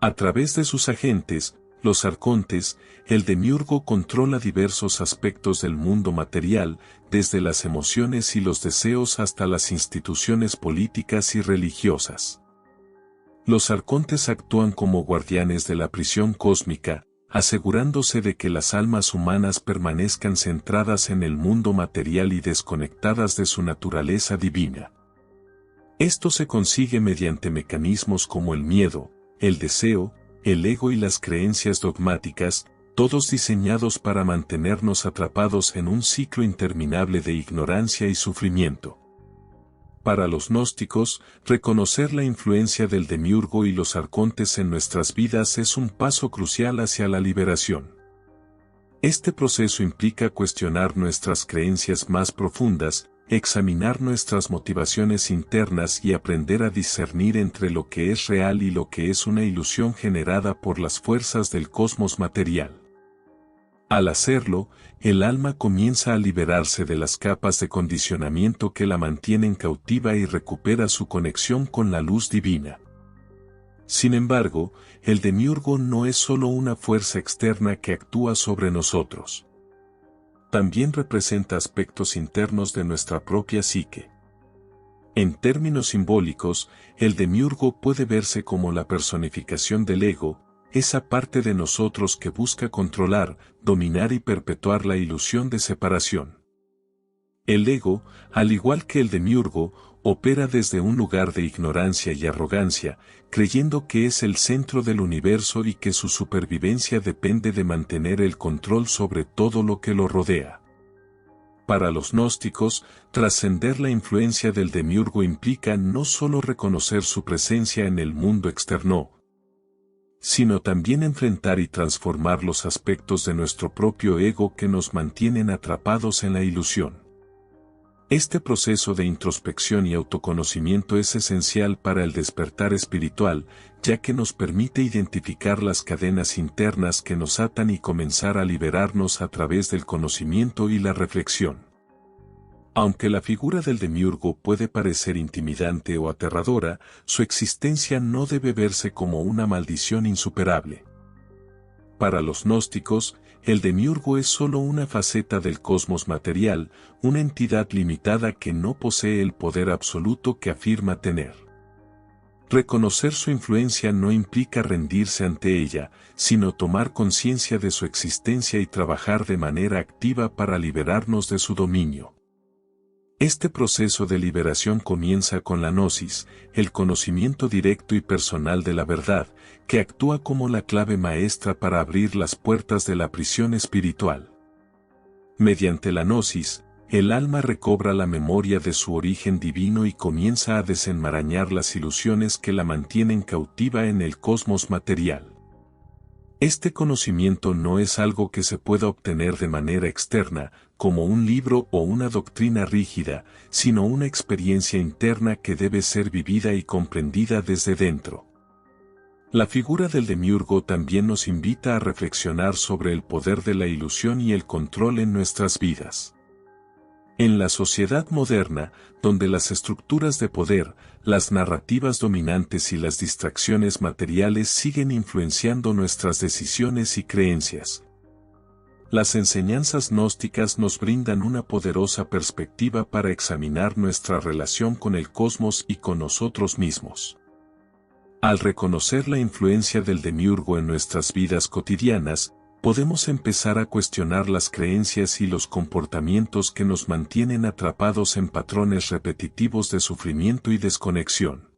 A través de sus agentes, los arcontes, el demiurgo controla diversos aspectos del mundo material, desde las emociones y los deseos hasta las instituciones políticas y religiosas. Los arcontes actúan como guardianes de la prisión cósmica, asegurándose de que las almas humanas permanezcan centradas en el mundo material y desconectadas de su naturaleza divina. Esto se consigue mediante mecanismos como el miedo, el deseo, el ego y las creencias dogmáticas, todos diseñados para mantenernos atrapados en un ciclo interminable de ignorancia y sufrimiento. Para los gnósticos, reconocer la influencia del demiurgo y los arcontes en nuestras vidas es un paso crucial hacia la liberación. Este proceso implica cuestionar nuestras creencias más profundas, examinar nuestras motivaciones internas y aprender a discernir entre lo que es real y lo que es una ilusión generada por las fuerzas del cosmos material. Al hacerlo, el alma comienza a liberarse de las capas de condicionamiento que la mantienen cautiva y recupera su conexión con la luz divina. Sin embargo, el demiurgo no es solo una fuerza externa que actúa sobre nosotros. También representa aspectos internos de nuestra propia psique. En términos simbólicos, el demiurgo puede verse como la personificación del ego, esa parte de nosotros que busca controlar, dominar y perpetuar la ilusión de separación. El ego, al igual que el demiurgo, opera desde un lugar de ignorancia y arrogancia, creyendo que es el centro del universo y que su supervivencia depende de mantener el control sobre todo lo que lo rodea. Para los gnósticos, trascender la influencia del demiurgo implica no solo reconocer su presencia en el mundo externo, sino también enfrentar y transformar los aspectos de nuestro propio ego que nos mantienen atrapados en la ilusión. Este proceso de introspección y autoconocimiento es esencial para el despertar espiritual, ya que nos permite identificar las cadenas internas que nos atan y comenzar a liberarnos a través del conocimiento y la reflexión. Aunque la figura del demiurgo puede parecer intimidante o aterradora, su existencia no debe verse como una maldición insuperable. Para los gnósticos, el demiurgo es solo una faceta del cosmos material, una entidad limitada que no posee el poder absoluto que afirma tener. Reconocer su influencia no implica rendirse ante ella, sino tomar conciencia de su existencia y trabajar de manera activa para liberarnos de su dominio. Este proceso de liberación comienza con la gnosis, el conocimiento directo y personal de la verdad, que actúa como la clave maestra para abrir las puertas de la prisión espiritual. Mediante la gnosis, el alma recobra la memoria de su origen divino y comienza a desenmarañar las ilusiones que la mantienen cautiva en el cosmos material. Este conocimiento no es algo que se pueda obtener de manera externa, como un libro o una doctrina rígida, sino una experiencia interna que debe ser vivida y comprendida desde dentro. La figura del demiurgo también nos invita a reflexionar sobre el poder de la ilusión y el control en nuestras vidas. En la sociedad moderna, donde las estructuras de poder, las narrativas dominantes y las distracciones materiales siguen influenciando nuestras decisiones y creencias, las enseñanzas gnósticas nos brindan una poderosa perspectiva para examinar nuestra relación con el cosmos y con nosotros mismos. Al reconocer la influencia del demiurgo en nuestras vidas cotidianas, podemos empezar a cuestionar las creencias y los comportamientos que nos mantienen atrapados en patrones repetitivos de sufrimiento y desconexión.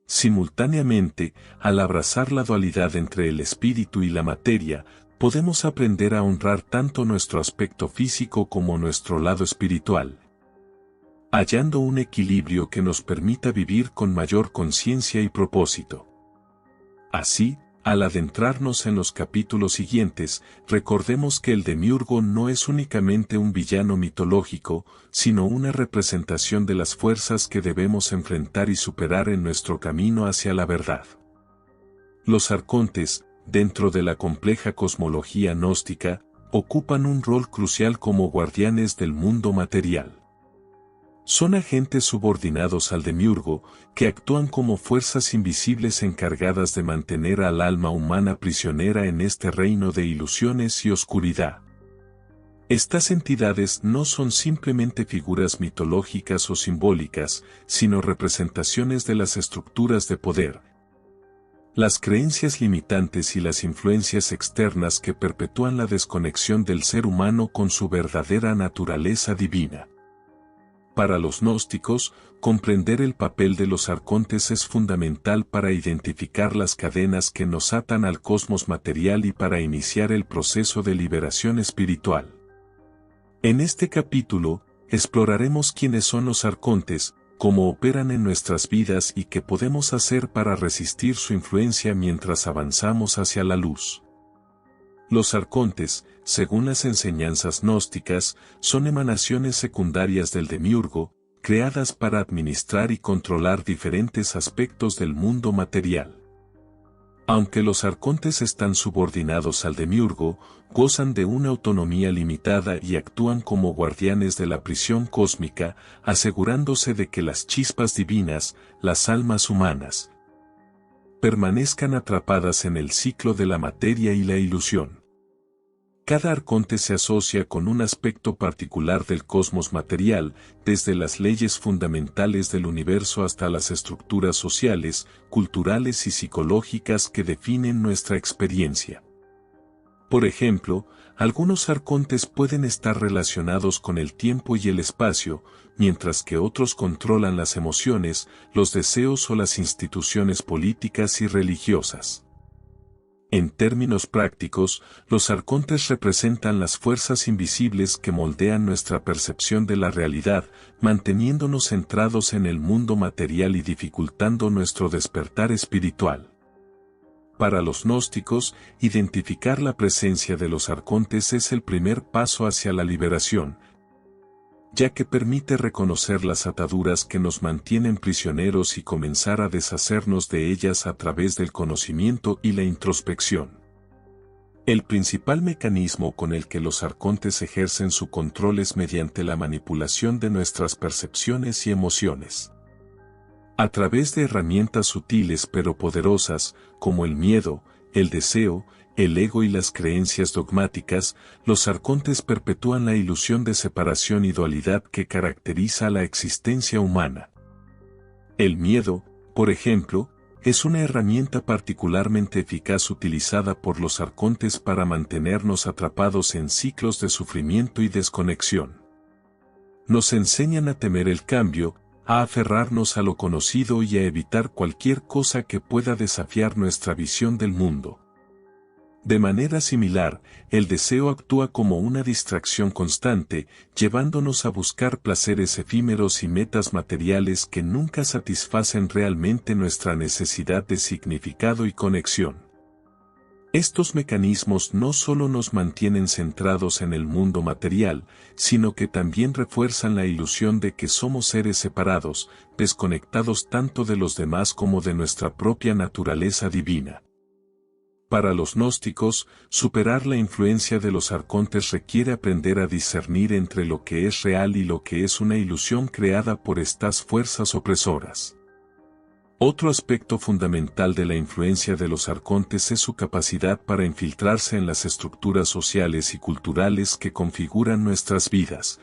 Simultáneamente, al abrazar la dualidad entre el espíritu y la materia, podemos aprender a honrar tanto nuestro aspecto físico como nuestro lado espiritual, hallando un equilibrio que nos permita vivir con mayor conciencia y propósito. Así, al adentrarnos en los capítulos siguientes, recordemos que el demiurgo no es únicamente un villano mitológico, sino una representación de las fuerzas que debemos enfrentar y superar en nuestro camino hacia la verdad. Los arcontes, dentro de la compleja cosmología gnóstica, ocupan un rol crucial como guardianes del mundo material. Son agentes subordinados al demiurgo, que actúan como fuerzas invisibles encargadas de mantener al alma humana prisionera en este reino de ilusiones y oscuridad. Estas entidades no son simplemente figuras mitológicas o simbólicas, sino representaciones de las estructuras de poder, las creencias limitantes y las influencias externas que perpetúan la desconexión del ser humano con su verdadera naturaleza divina. Para los gnósticos, comprender el papel de los arcontes es fundamental para identificar las cadenas que nos atan al cosmos material y para iniciar el proceso de liberación espiritual. En este capítulo, exploraremos quiénes son los arcontes, cómo operan en nuestras vidas y qué podemos hacer para resistir su influencia mientras avanzamos hacia la luz. Los arcontes, según las enseñanzas gnósticas, son emanaciones secundarias del demiurgo, creadas para administrar y controlar diferentes aspectos del mundo material. Aunque los arcontes están subordinados al demiurgo, gozan de una autonomía limitada y actúan como guardianes de la prisión cósmica, asegurándose de que las chispas divinas, las almas humanas, permanezcan atrapadas en el ciclo de la materia y la ilusión. Cada arconte se asocia con un aspecto particular del cosmos material, desde las leyes fundamentales del universo hasta las estructuras sociales, culturales y psicológicas que definen nuestra experiencia. Por ejemplo, algunos arcontes pueden estar relacionados con el tiempo y el espacio, mientras que otros controlan las emociones, los deseos o las instituciones políticas y religiosas. En términos prácticos, los arcontes representan las fuerzas invisibles que moldean nuestra percepción de la realidad, manteniéndonos centrados en el mundo material y dificultando nuestro despertar espiritual. Para los gnósticos, identificar la presencia de los arcontes es el primer paso hacia la liberación, ya que permite reconocer las ataduras que nos mantienen prisioneros y comenzar a deshacernos de ellas a través del conocimiento y la introspección. El principal mecanismo con el que los arcontes ejercen su control es mediante la manipulación de nuestras percepciones y emociones. A través de herramientas sutiles pero poderosas, como el miedo, el deseo, el ego y las creencias dogmáticas, los arcontes perpetúan la ilusión de separación y dualidad que caracteriza a la existencia humana. El miedo, por ejemplo, es una herramienta particularmente eficaz utilizada por los arcontes para mantenernos atrapados en ciclos de sufrimiento y desconexión. Nos enseñan a temer el cambio, a aferrarnos a lo conocido y a evitar cualquier cosa que pueda desafiar nuestra visión del mundo. De manera similar, el deseo actúa como una distracción constante, llevándonos a buscar placeres efímeros y metas materiales que nunca satisfacen realmente nuestra necesidad de significado y conexión. Estos mecanismos no solo nos mantienen centrados en el mundo material, sino que también refuerzan la ilusión de que somos seres separados, desconectados tanto de los demás como de nuestra propia naturaleza divina. Para los gnósticos, superar la influencia de los arcontes requiere aprender a discernir entre lo que es real y lo que es una ilusión creada por estas fuerzas opresoras. Otro aspecto fundamental de la influencia de los arcontes es su capacidad para infiltrarse en las estructuras sociales y culturales que configuran nuestras vidas,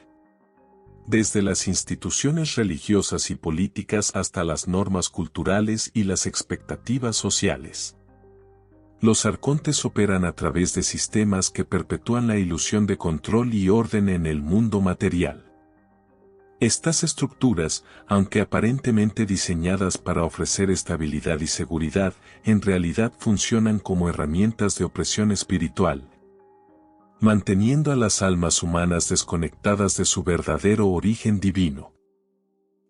desde las instituciones religiosas y políticas hasta las normas culturales y las expectativas sociales. Los arcontes operan a través de sistemas que perpetúan la ilusión de control y orden en el mundo material. Estas estructuras, aunque aparentemente diseñadas para ofrecer estabilidad y seguridad, en realidad funcionan como herramientas de opresión espiritual, manteniendo a las almas humanas desconectadas de su verdadero origen divino.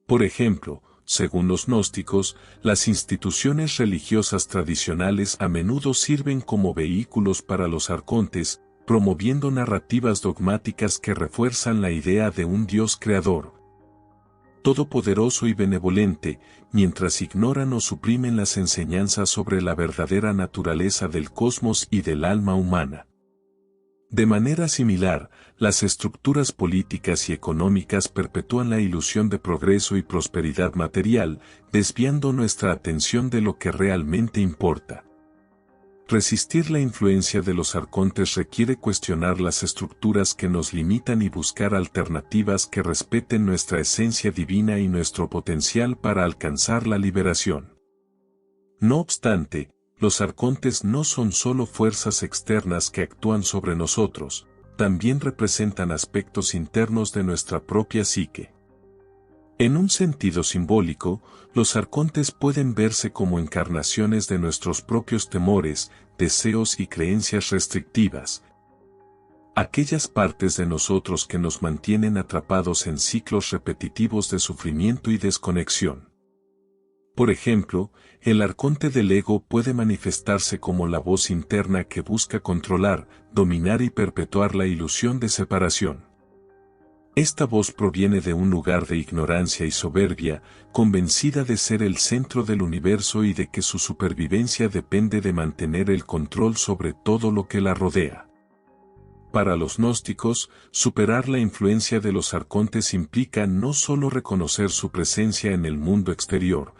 Por ejemplo, según los gnósticos, las instituciones religiosas tradicionales a menudo sirven como vehículos para los arcontes, promoviendo narrativas dogmáticas que refuerzan la idea de un Dios creador, todopoderoso y benevolente, mientras ignoran o suprimen las enseñanzas sobre la verdadera naturaleza del cosmos y del alma humana. De manera similar, las estructuras políticas y económicas perpetúan la ilusión de progreso y prosperidad material, desviando nuestra atención de lo que realmente importa. Resistir la influencia de los arcontes requiere cuestionar las estructuras que nos limitan y buscar alternativas que respeten nuestra esencia divina y nuestro potencial para alcanzar la liberación. No obstante, los arcontes no son solo fuerzas externas que actúan sobre nosotros, también representan aspectos internos de nuestra propia psique. En un sentido simbólico, los arcontes pueden verse como encarnaciones de nuestros propios temores, deseos y creencias restrictivas. Aquellas partes de nosotros que nos mantienen atrapados en ciclos repetitivos de sufrimiento y desconexión. Por ejemplo, el arconte del ego puede manifestarse como la voz interna que busca controlar, dominar y perpetuar la ilusión de separación. Esta voz proviene de un lugar de ignorancia y soberbia, convencida de ser el centro del universo y de que su supervivencia depende de mantener el control sobre todo lo que la rodea. Para los gnósticos, superar la influencia de los arcontes implica no solo reconocer su presencia en el mundo exterior,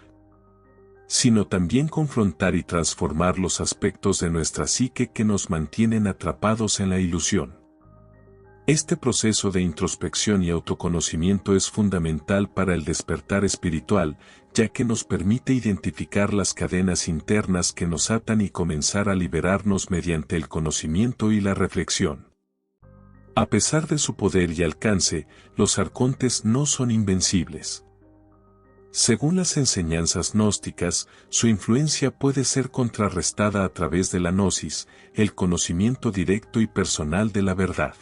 sino también confrontar y transformar los aspectos de nuestra psique que nos mantienen atrapados en la ilusión. Este proceso de introspección y autoconocimiento es fundamental para el despertar espiritual, ya que nos permite identificar las cadenas internas que nos atan y comenzar a liberarnos mediante el conocimiento y la reflexión. A pesar de su poder y alcance, los arcontes no son invencibles. Según las enseñanzas gnósticas, su influencia puede ser contrarrestada a través de la gnosis, el conocimiento directo y personal de la verdad.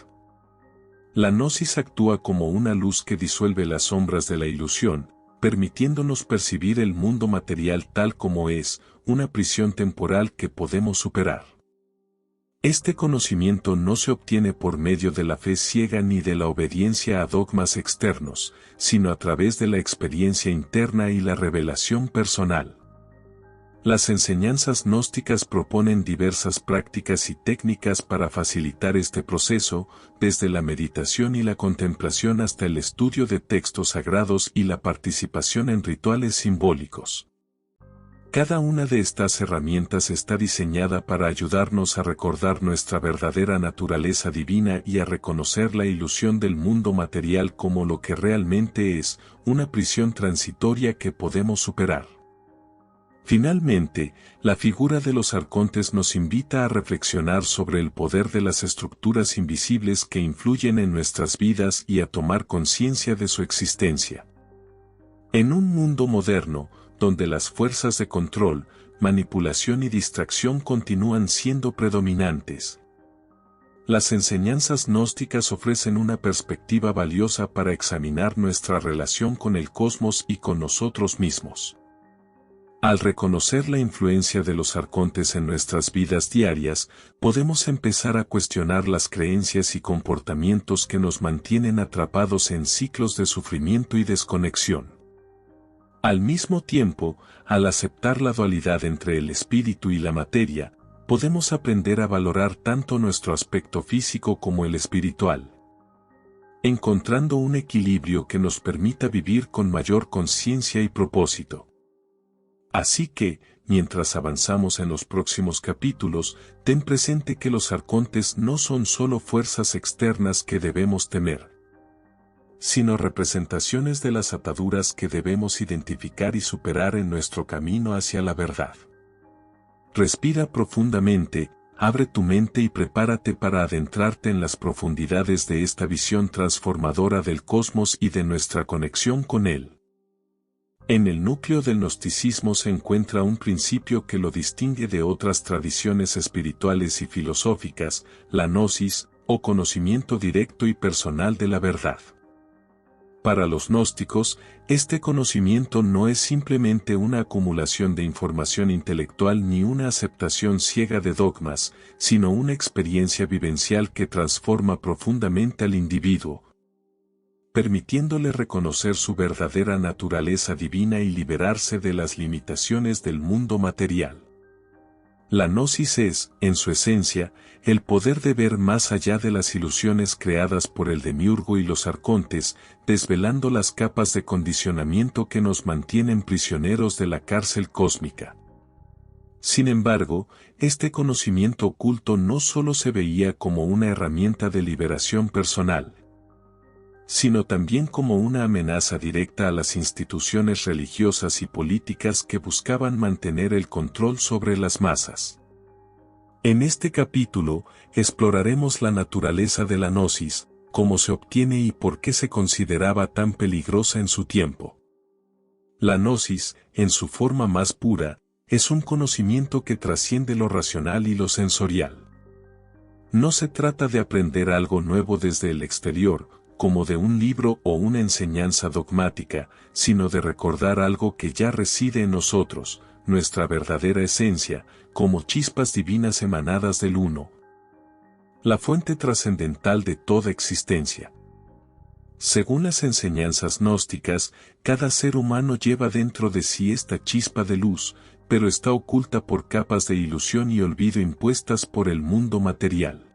La gnosis actúa como una luz que disuelve las sombras de la ilusión, permitiéndonos percibir el mundo material tal como es, una prisión temporal que podemos superar. Este conocimiento no se obtiene por medio de la fe ciega ni de la obediencia a dogmas externos, sino a través de la experiencia interna y la revelación personal. Las enseñanzas gnósticas proponen diversas prácticas y técnicas para facilitar este proceso, desde la meditación y la contemplación hasta el estudio de textos sagrados y la participación en rituales simbólicos. Cada una de estas herramientas está diseñada para ayudarnos a recordar nuestra verdadera naturaleza divina y a reconocer la ilusión del mundo material como lo que realmente es, una prisión transitoria que podemos superar. Finalmente, la figura de los arcontes nos invita a reflexionar sobre el poder de las estructuras invisibles que influyen en nuestras vidas y a tomar conciencia de su existencia. En un mundo moderno, donde las fuerzas de control, manipulación y distracción continúan siendo predominantes, las enseñanzas gnósticas ofrecen una perspectiva valiosa para examinar nuestra relación con el cosmos y con nosotros mismos. Al reconocer la influencia de los arcontes en nuestras vidas diarias, podemos empezar a cuestionar las creencias y comportamientos que nos mantienen atrapados en ciclos de sufrimiento y desconexión. Al mismo tiempo, al aceptar la dualidad entre el espíritu y la materia, podemos aprender a valorar tanto nuestro aspecto físico como el espiritual, encontrando un equilibrio que nos permita vivir con mayor conciencia y propósito. Así que, mientras avanzamos en los próximos capítulos, ten presente que los arcontes no son solo fuerzas externas que debemos temer, sino representaciones de las ataduras que debemos identificar y superar en nuestro camino hacia la verdad. Respira profundamente, abre tu mente y prepárate para adentrarte en las profundidades de esta visión transformadora del cosmos y de nuestra conexión con él. En el núcleo del gnosticismo se encuentra un principio que lo distingue de otras tradiciones espirituales y filosóficas, la gnosis, o conocimiento directo y personal de la verdad. Para los gnósticos, este conocimiento no es simplemente una acumulación de información intelectual ni una aceptación ciega de dogmas, sino una experiencia vivencial que transforma profundamente al individuo, permitiéndole reconocer su verdadera naturaleza divina y liberarse de las limitaciones del mundo material. La gnosis es, en su esencia, el poder de ver más allá de las ilusiones creadas por el demiurgo y los arcontes, desvelando las capas de condicionamiento que nos mantienen prisioneros de la cárcel cósmica. Sin embargo, este conocimiento oculto no solo se veía como una herramienta de liberación personal, sino también como una amenaza directa a las instituciones religiosas y políticas que buscaban mantener el control sobre las masas. En este capítulo, exploraremos la naturaleza de la gnosis, cómo se obtiene y por qué se consideraba tan peligrosa en su tiempo. La gnosis, en su forma más pura, es un conocimiento que trasciende lo racional y lo sensorial. No se trata de aprender algo nuevo desde el exterior, como de un libro o una enseñanza dogmática, sino de recordar algo que ya reside en nosotros, nuestra verdadera esencia, como chispas divinas emanadas del Uno, la fuente trascendental de toda existencia. Según las enseñanzas gnósticas, cada ser humano lleva dentro de sí esta chispa de luz, pero está oculta por capas de ilusión y olvido impuestas por el mundo material.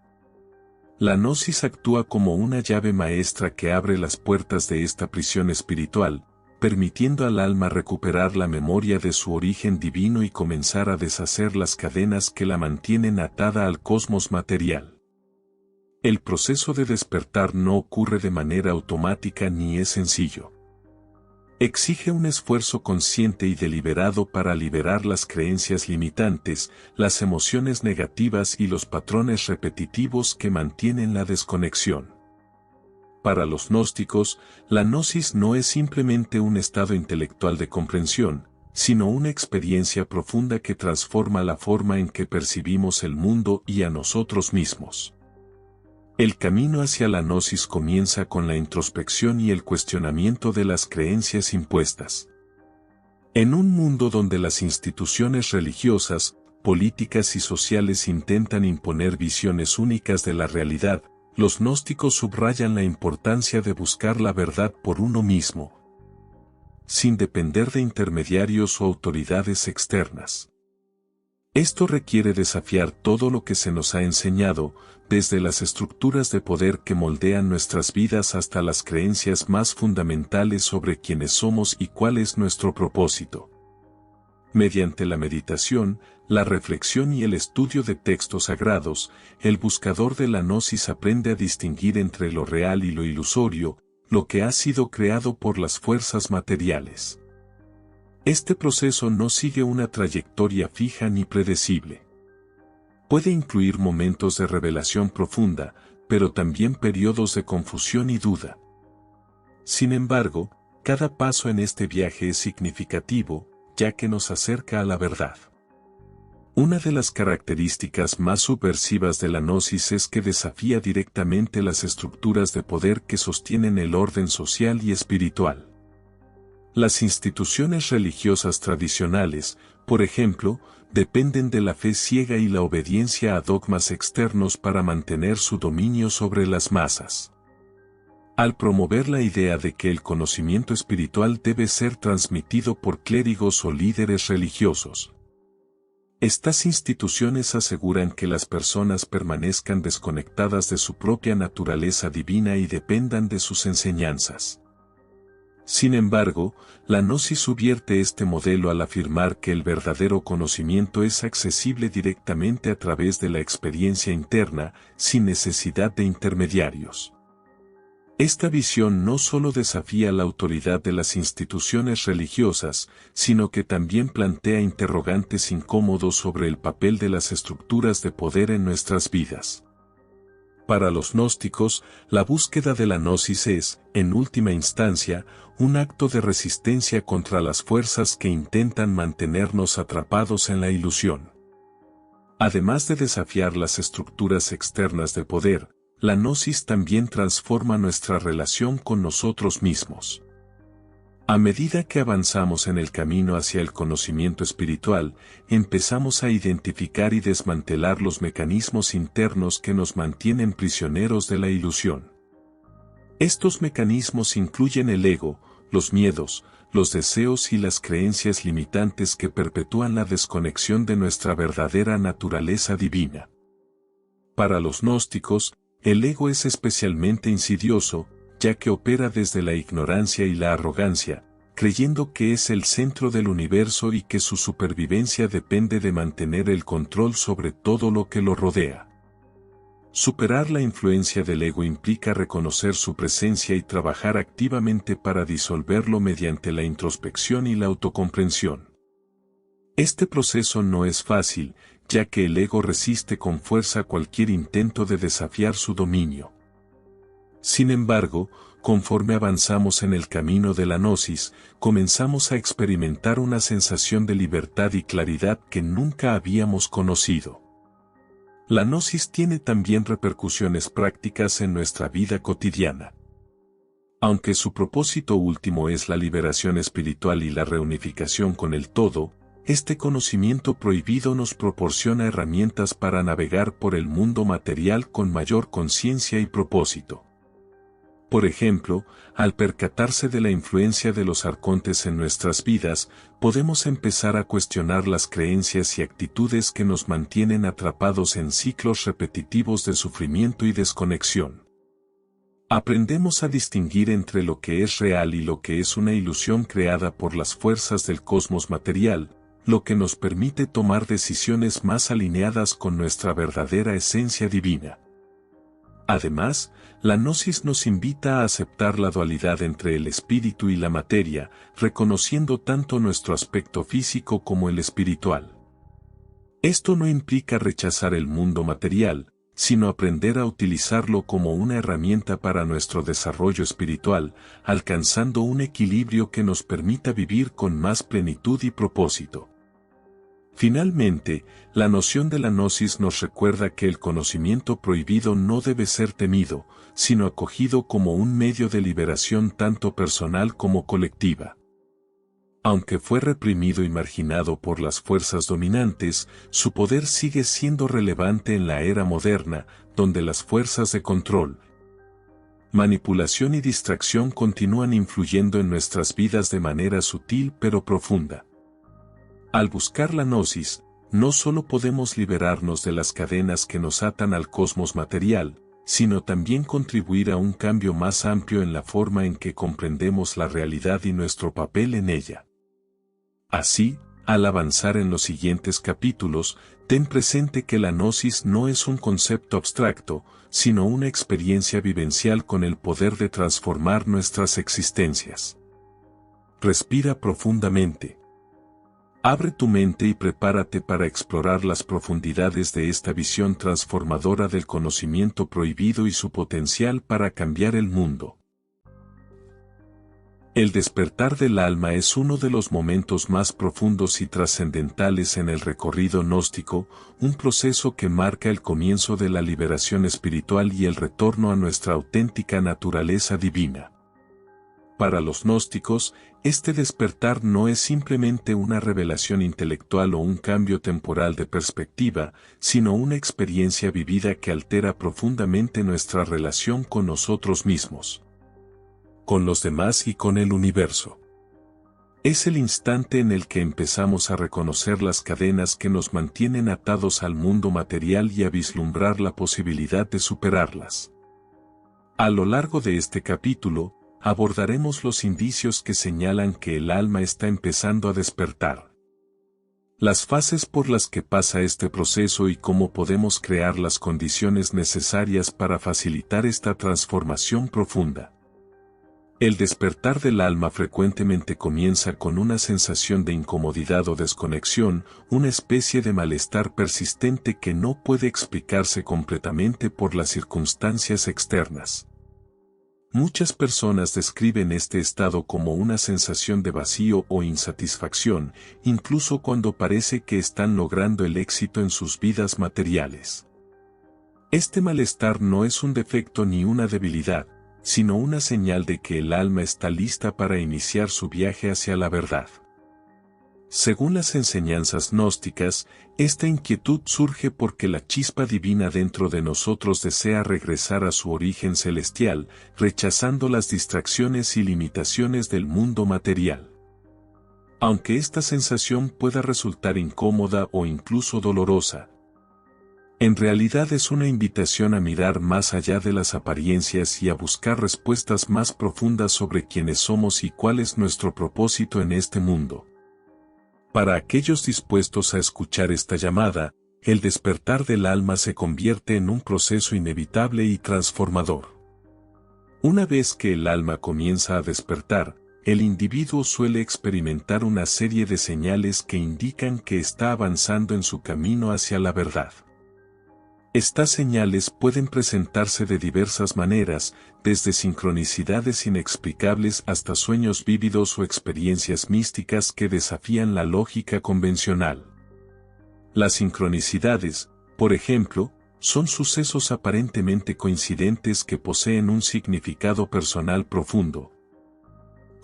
La gnosis actúa como una llave maestra que abre las puertas de esta prisión espiritual, permitiendo al alma recuperar la memoria de su origen divino y comenzar a deshacer las cadenas que la mantienen atada al cosmos material. El proceso de despertar no ocurre de manera automática ni es sencillo. Exige un esfuerzo consciente y deliberado para liberar las creencias limitantes, las emociones negativas y los patrones repetitivos que mantienen la desconexión. Para los gnósticos, la gnosis no es simplemente un estado intelectual de comprensión, sino una experiencia profunda que transforma la forma en que percibimos el mundo y a nosotros mismos. El camino hacia la gnosis comienza con la introspección y el cuestionamiento de las creencias impuestas. En un mundo donde las instituciones religiosas, políticas y sociales intentan imponer visiones únicas de la realidad, los gnósticos subrayan la importancia de buscar la verdad por uno mismo, sin depender de intermediarios o autoridades externas. Esto requiere desafiar todo lo que se nos ha enseñado, desde las estructuras de poder que moldean nuestras vidas hasta las creencias más fundamentales sobre quiénes somos y cuál es nuestro propósito. Mediante la meditación, la reflexión y el estudio de textos sagrados, el buscador de la gnosis aprende a distinguir entre lo real y lo ilusorio, lo que ha sido creado por las fuerzas materiales. Este proceso no sigue una trayectoria fija ni predecible. Puede incluir momentos de revelación profunda, pero también periodos de confusión y duda. Sin embargo, cada paso en este viaje es significativo, ya que nos acerca a la verdad. Una de las características más subversivas de la gnosis es que desafía directamente las estructuras de poder que sostienen el orden social y espiritual. Las instituciones religiosas tradicionales, por ejemplo, dependen de la fe ciega y la obediencia a dogmas externos para mantener su dominio sobre las masas. Al promover la idea de que el conocimiento espiritual debe ser transmitido por clérigos o líderes religiosos, estas instituciones aseguran que las personas permanezcan desconectadas de su propia naturaleza divina y dependan de sus enseñanzas. Sin embargo, la gnosis subvierte este modelo al afirmar que el verdadero conocimiento es accesible directamente a través de la experiencia interna, sin necesidad de intermediarios. Esta visión no solo desafía la autoridad de las instituciones religiosas, sino que también plantea interrogantes incómodos sobre el papel de las estructuras de poder en nuestras vidas. Para los gnósticos, la búsqueda de la gnosis es, en última instancia, un acto de resistencia contra las fuerzas que intentan mantenernos atrapados en la ilusión. Además de desafiar las estructuras externas de poder, la gnosis también transforma nuestra relación con nosotros mismos. A medida que avanzamos en el camino hacia el conocimiento espiritual, empezamos a identificar y desmantelar los mecanismos internos que nos mantienen prisioneros de la ilusión. Estos mecanismos incluyen el ego, los miedos, los deseos y las creencias limitantes que perpetúan la desconexión de nuestra verdadera naturaleza divina. Para los gnósticos, el ego es especialmente insidioso, ya que opera desde la ignorancia y la arrogancia, creyendo que es el centro del universo y que su supervivencia depende de mantener el control sobre todo lo que lo rodea. Superar la influencia del ego implica reconocer su presencia y trabajar activamente para disolverlo mediante la introspección y la autocomprensión. Este proceso no es fácil, ya que el ego resiste con fuerza cualquier intento de desafiar su dominio. Sin embargo, conforme avanzamos en el camino de la gnosis, comenzamos a experimentar una sensación de libertad y claridad que nunca habíamos conocido. La gnosis tiene también repercusiones prácticas en nuestra vida cotidiana. Aunque su propósito último es la liberación espiritual y la reunificación con el todo, este conocimiento prohibido nos proporciona herramientas para navegar por el mundo material con mayor conciencia y propósito. Por ejemplo, al percatarse de la influencia de los arcontes en nuestras vidas, podemos empezar a cuestionar las creencias y actitudes que nos mantienen atrapados en ciclos repetitivos de sufrimiento y desconexión. Aprendemos a distinguir entre lo que es real y lo que es una ilusión creada por las fuerzas del cosmos material, lo que nos permite tomar decisiones más alineadas con nuestra verdadera esencia divina. Además, la gnosis nos invita a aceptar la dualidad entre el espíritu y la materia, reconociendo tanto nuestro aspecto físico como el espiritual. Esto no implica rechazar el mundo material, sino aprender a utilizarlo como una herramienta para nuestro desarrollo espiritual, alcanzando un equilibrio que nos permita vivir con más plenitud y propósito. Finalmente, la noción de la gnosis nos recuerda que el conocimiento prohibido no debe ser temido, sino acogido como un medio de liberación tanto personal como colectiva. Aunque fue reprimido y marginado por las fuerzas dominantes, su poder sigue siendo relevante en la era moderna, donde las fuerzas de control, manipulación y distracción continúan influyendo en nuestras vidas de manera sutil pero profunda. Al buscar la gnosis, no solo podemos liberarnos de las cadenas que nos atan al cosmos material, sino también contribuir a un cambio más amplio en la forma en que comprendemos la realidad y nuestro papel en ella. Así, al avanzar en los siguientes capítulos, ten presente que la gnosis no es un concepto abstracto, sino una experiencia vivencial con el poder de transformar nuestras existencias. Respira profundamente. Abre tu mente y prepárate para explorar las profundidades de esta visión transformadora del conocimiento prohibido y su potencial para cambiar el mundo. El despertar del alma es uno de los momentos más profundos y trascendentales en el recorrido gnóstico, un proceso que marca el comienzo de la liberación espiritual y el retorno a nuestra auténtica naturaleza divina. Para los gnósticos, este despertar no es simplemente una revelación intelectual o un cambio temporal de perspectiva, sino una experiencia vivida que altera profundamente nuestra relación con nosotros mismos, con los demás y con el universo. Es el instante en el que empezamos a reconocer las cadenas que nos mantienen atados al mundo material y a vislumbrar la posibilidad de superarlas. A lo largo de este capítulo, abordaremos los indicios que señalan que el alma está empezando a despertar. Las fases por las que pasa este proceso y cómo podemos crear las condiciones necesarias para facilitar esta transformación profunda. El despertar del alma frecuentemente comienza con una sensación de incomodidad o desconexión, una especie de malestar persistente que no puede explicarse completamente por las circunstancias externas. Muchas personas describen este estado como una sensación de vacío o insatisfacción, incluso cuando parece que están logrando el éxito en sus vidas materiales. Este malestar no es un defecto ni una debilidad, sino una señal de que el alma está lista para iniciar su viaje hacia la verdad. Según las enseñanzas gnósticas, esta inquietud surge porque la chispa divina dentro de nosotros desea regresar a su origen celestial, rechazando las distracciones y limitaciones del mundo material. Aunque esta sensación pueda resultar incómoda o incluso dolorosa, en realidad es una invitación a mirar más allá de las apariencias y a buscar respuestas más profundas sobre quiénes somos y cuál es nuestro propósito en este mundo. Para aquellos dispuestos a escuchar esta llamada, el despertar del alma se convierte en un proceso inevitable y transformador. Una vez que el alma comienza a despertar, el individuo suele experimentar una serie de señales que indican que está avanzando en su camino hacia la verdad. Estas señales pueden presentarse de diversas maneras, desde sincronicidades inexplicables hasta sueños vívidos o experiencias místicas que desafían la lógica convencional. Las sincronicidades, por ejemplo, son sucesos aparentemente coincidentes que poseen un significado personal profundo,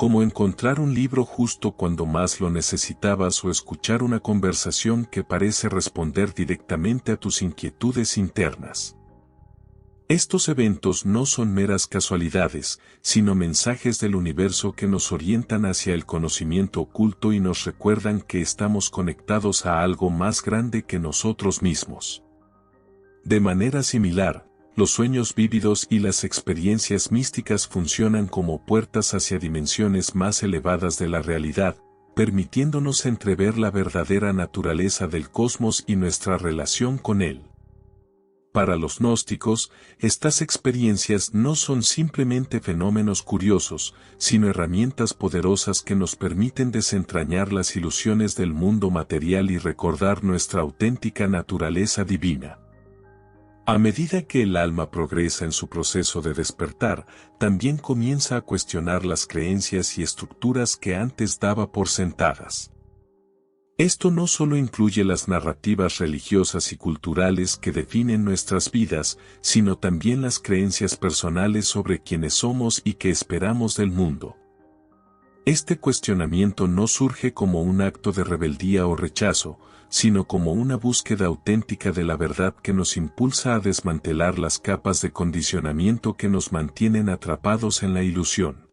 como encontrar un libro justo cuando más lo necesitabas o escuchar una conversación que parece responder directamente a tus inquietudes internas. Estos eventos no son meras casualidades, sino mensajes del universo que nos orientan hacia el conocimiento oculto y nos recuerdan que estamos conectados a algo más grande que nosotros mismos. De manera similar, los sueños vívidos y las experiencias místicas funcionan como puertas hacia dimensiones más elevadas de la realidad, permitiéndonos entrever la verdadera naturaleza del cosmos y nuestra relación con él. Para los gnósticos, estas experiencias no son simplemente fenómenos curiosos, sino herramientas poderosas que nos permiten desentrañar las ilusiones del mundo material y recordar nuestra auténtica naturaleza divina. A medida que el alma progresa en su proceso de despertar, también comienza a cuestionar las creencias y estructuras que antes daba por sentadas. Esto no solo incluye las narrativas religiosas y culturales que definen nuestras vidas, sino también las creencias personales sobre quiénes somos y qué esperamos del mundo. Este cuestionamiento no surge como un acto de rebeldía o rechazo, sino como una búsqueda auténtica de la verdad que nos impulsa a desmantelar las capas de condicionamiento que nos mantienen atrapados en la ilusión.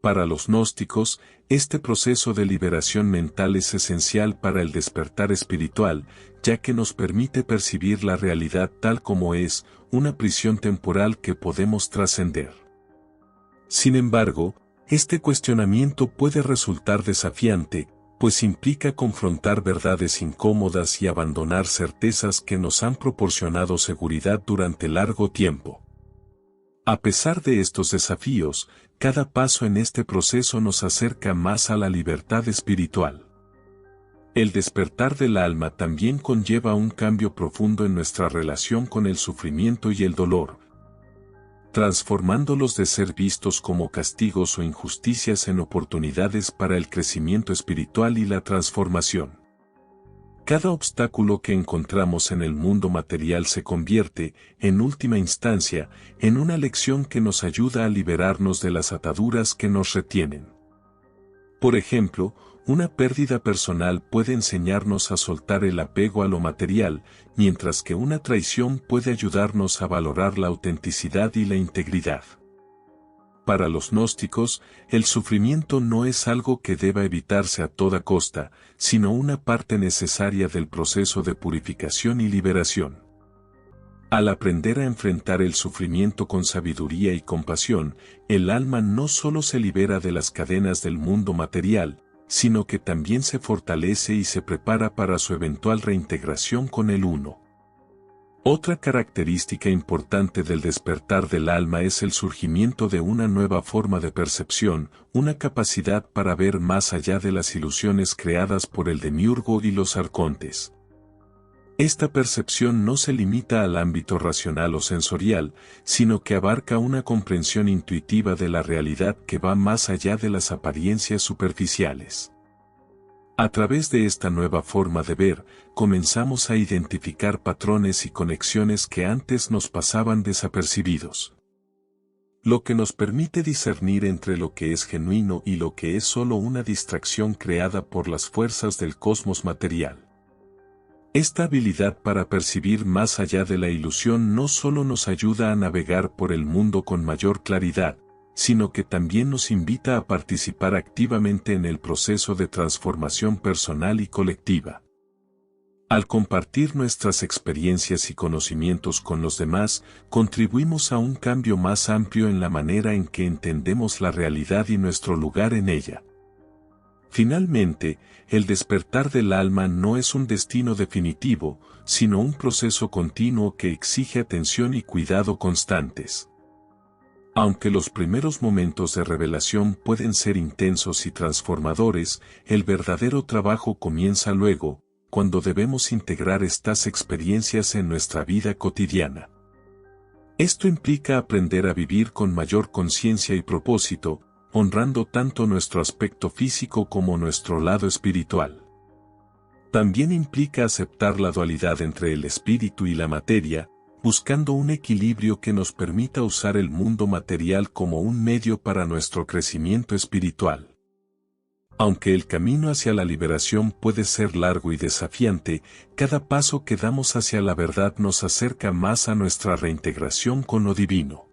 Para los gnósticos, este proceso de liberación mental es esencial para el despertar espiritual, ya que nos permite percibir la realidad tal como es, una prisión temporal que podemos trascender. Sin embargo, este cuestionamiento puede resultar desafiante, pues implica confrontar verdades incómodas y abandonar certezas que nos han proporcionado seguridad durante largo tiempo. A pesar de estos desafíos, cada paso en este proceso nos acerca más a la libertad espiritual. El despertar del alma también conlleva un cambio profundo en nuestra relación con el sufrimiento y el dolor, transformándolos de ser vistos como castigos o injusticias en oportunidades para el crecimiento espiritual y la transformación. Cada obstáculo que encontramos en el mundo material se convierte, en última instancia, en una lección que nos ayuda a liberarnos de las ataduras que nos retienen. Por ejemplo, una pérdida personal puede enseñarnos a soltar el apego a lo material, mientras que una traición puede ayudarnos a valorar la autenticidad y la integridad. Para los gnósticos, el sufrimiento no es algo que deba evitarse a toda costa, sino una parte necesaria del proceso de purificación y liberación. Al aprender a enfrentar el sufrimiento con sabiduría y compasión, el alma no solo se libera de las cadenas del mundo material, sino que también se fortalece y se prepara para su eventual reintegración con el uno. Otra característica importante del despertar del alma es el surgimiento de una nueva forma de percepción, una capacidad para ver más allá de las ilusiones creadas por el demiurgo y los arcontes. Esta percepción no se limita al ámbito racional o sensorial, sino que abarca una comprensión intuitiva de la realidad que va más allá de las apariencias superficiales. A través de esta nueva forma de ver, comenzamos a identificar patrones y conexiones que antes nos pasaban desapercibidos. Lo que nos permite discernir entre lo que es genuino y lo que es solo una distracción creada por las fuerzas del cosmos material. Esta habilidad para percibir más allá de la ilusión no solo nos ayuda a navegar por el mundo con mayor claridad, sino que también nos invita a participar activamente en el proceso de transformación personal y colectiva. Al compartir nuestras experiencias y conocimientos con los demás, contribuimos a un cambio más amplio en la manera en que entendemos la realidad y nuestro lugar en ella. Finalmente, el despertar del alma no es un destino definitivo, sino un proceso continuo que exige atención y cuidado constantes. Aunque los primeros momentos de revelación pueden ser intensos y transformadores, el verdadero trabajo comienza luego, cuando debemos integrar estas experiencias en nuestra vida cotidiana. Esto implica aprender a vivir con mayor conciencia y propósito, honrando tanto nuestro aspecto físico como nuestro lado espiritual. También implica aceptar la dualidad entre el espíritu y la materia, buscando un equilibrio que nos permita usar el mundo material como un medio para nuestro crecimiento espiritual. Aunque el camino hacia la liberación puede ser largo y desafiante, cada paso que damos hacia la verdad nos acerca más a nuestra reintegración con lo divino.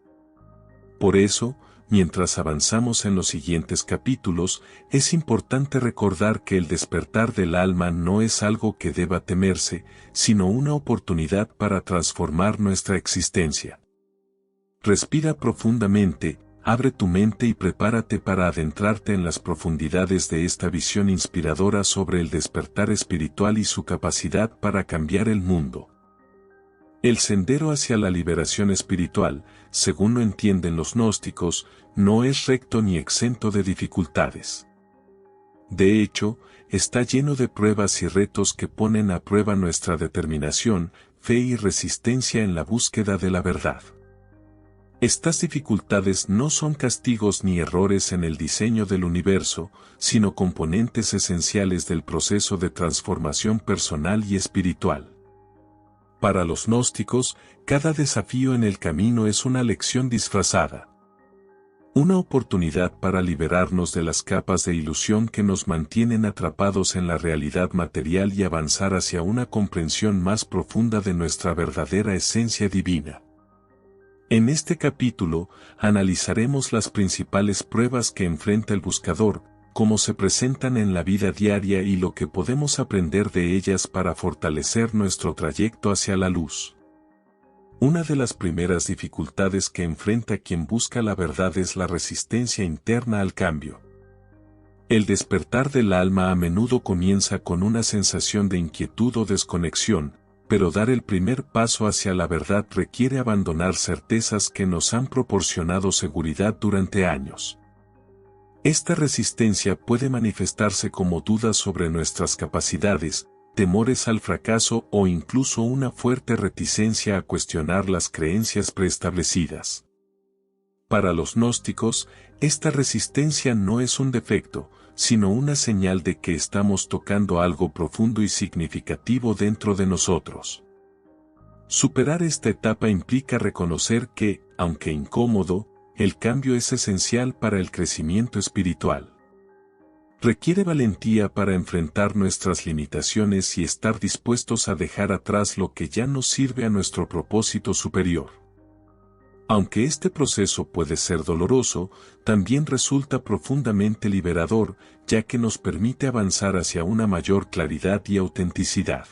Por eso, mientras avanzamos en los siguientes capítulos, es importante recordar que el despertar del alma no es algo que deba temerse, sino una oportunidad para transformar nuestra existencia. Respira profundamente, abre tu mente y prepárate para adentrarte en las profundidades de esta visión inspiradora sobre el despertar espiritual y su capacidad para cambiar el mundo. El sendero hacia la liberación espiritual, según lo entienden los gnósticos, no es recto ni exento de dificultades. De hecho, está lleno de pruebas y retos que ponen a prueba nuestra determinación, fe y resistencia en la búsqueda de la verdad. Estas dificultades no son castigos ni errores en el diseño del universo, sino componentes esenciales del proceso de transformación personal y espiritual. Para los gnósticos, cada desafío en el camino es una lección disfrazada. Una oportunidad para liberarnos de las capas de ilusión que nos mantienen atrapados en la realidad material y avanzar hacia una comprensión más profunda de nuestra verdadera esencia divina. En este capítulo, analizaremos las principales pruebas que enfrenta el buscador, cómo se presentan en la vida diaria y lo que podemos aprender de ellas para fortalecer nuestro trayecto hacia la luz. Una de las primeras dificultades que enfrenta quien busca la verdad es la resistencia interna al cambio. El despertar del alma a menudo comienza con una sensación de inquietud o desconexión, pero dar el primer paso hacia la verdad requiere abandonar certezas que nos han proporcionado seguridad durante años. Esta resistencia puede manifestarse como dudas sobre nuestras capacidades, temores al fracaso o incluso una fuerte reticencia a cuestionar las creencias preestablecidas. Para los gnósticos, esta resistencia no es un defecto, sino una señal de que estamos tocando algo profundo y significativo dentro de nosotros. Superar esta etapa implica reconocer que, aunque incómodo, el cambio es esencial para el crecimiento espiritual. Requiere valentía para enfrentar nuestras limitaciones y estar dispuestos a dejar atrás lo que ya no sirve a nuestro propósito superior. Aunque este proceso puede ser doloroso, también resulta profundamente liberador, ya que nos permite avanzar hacia una mayor claridad y autenticidad.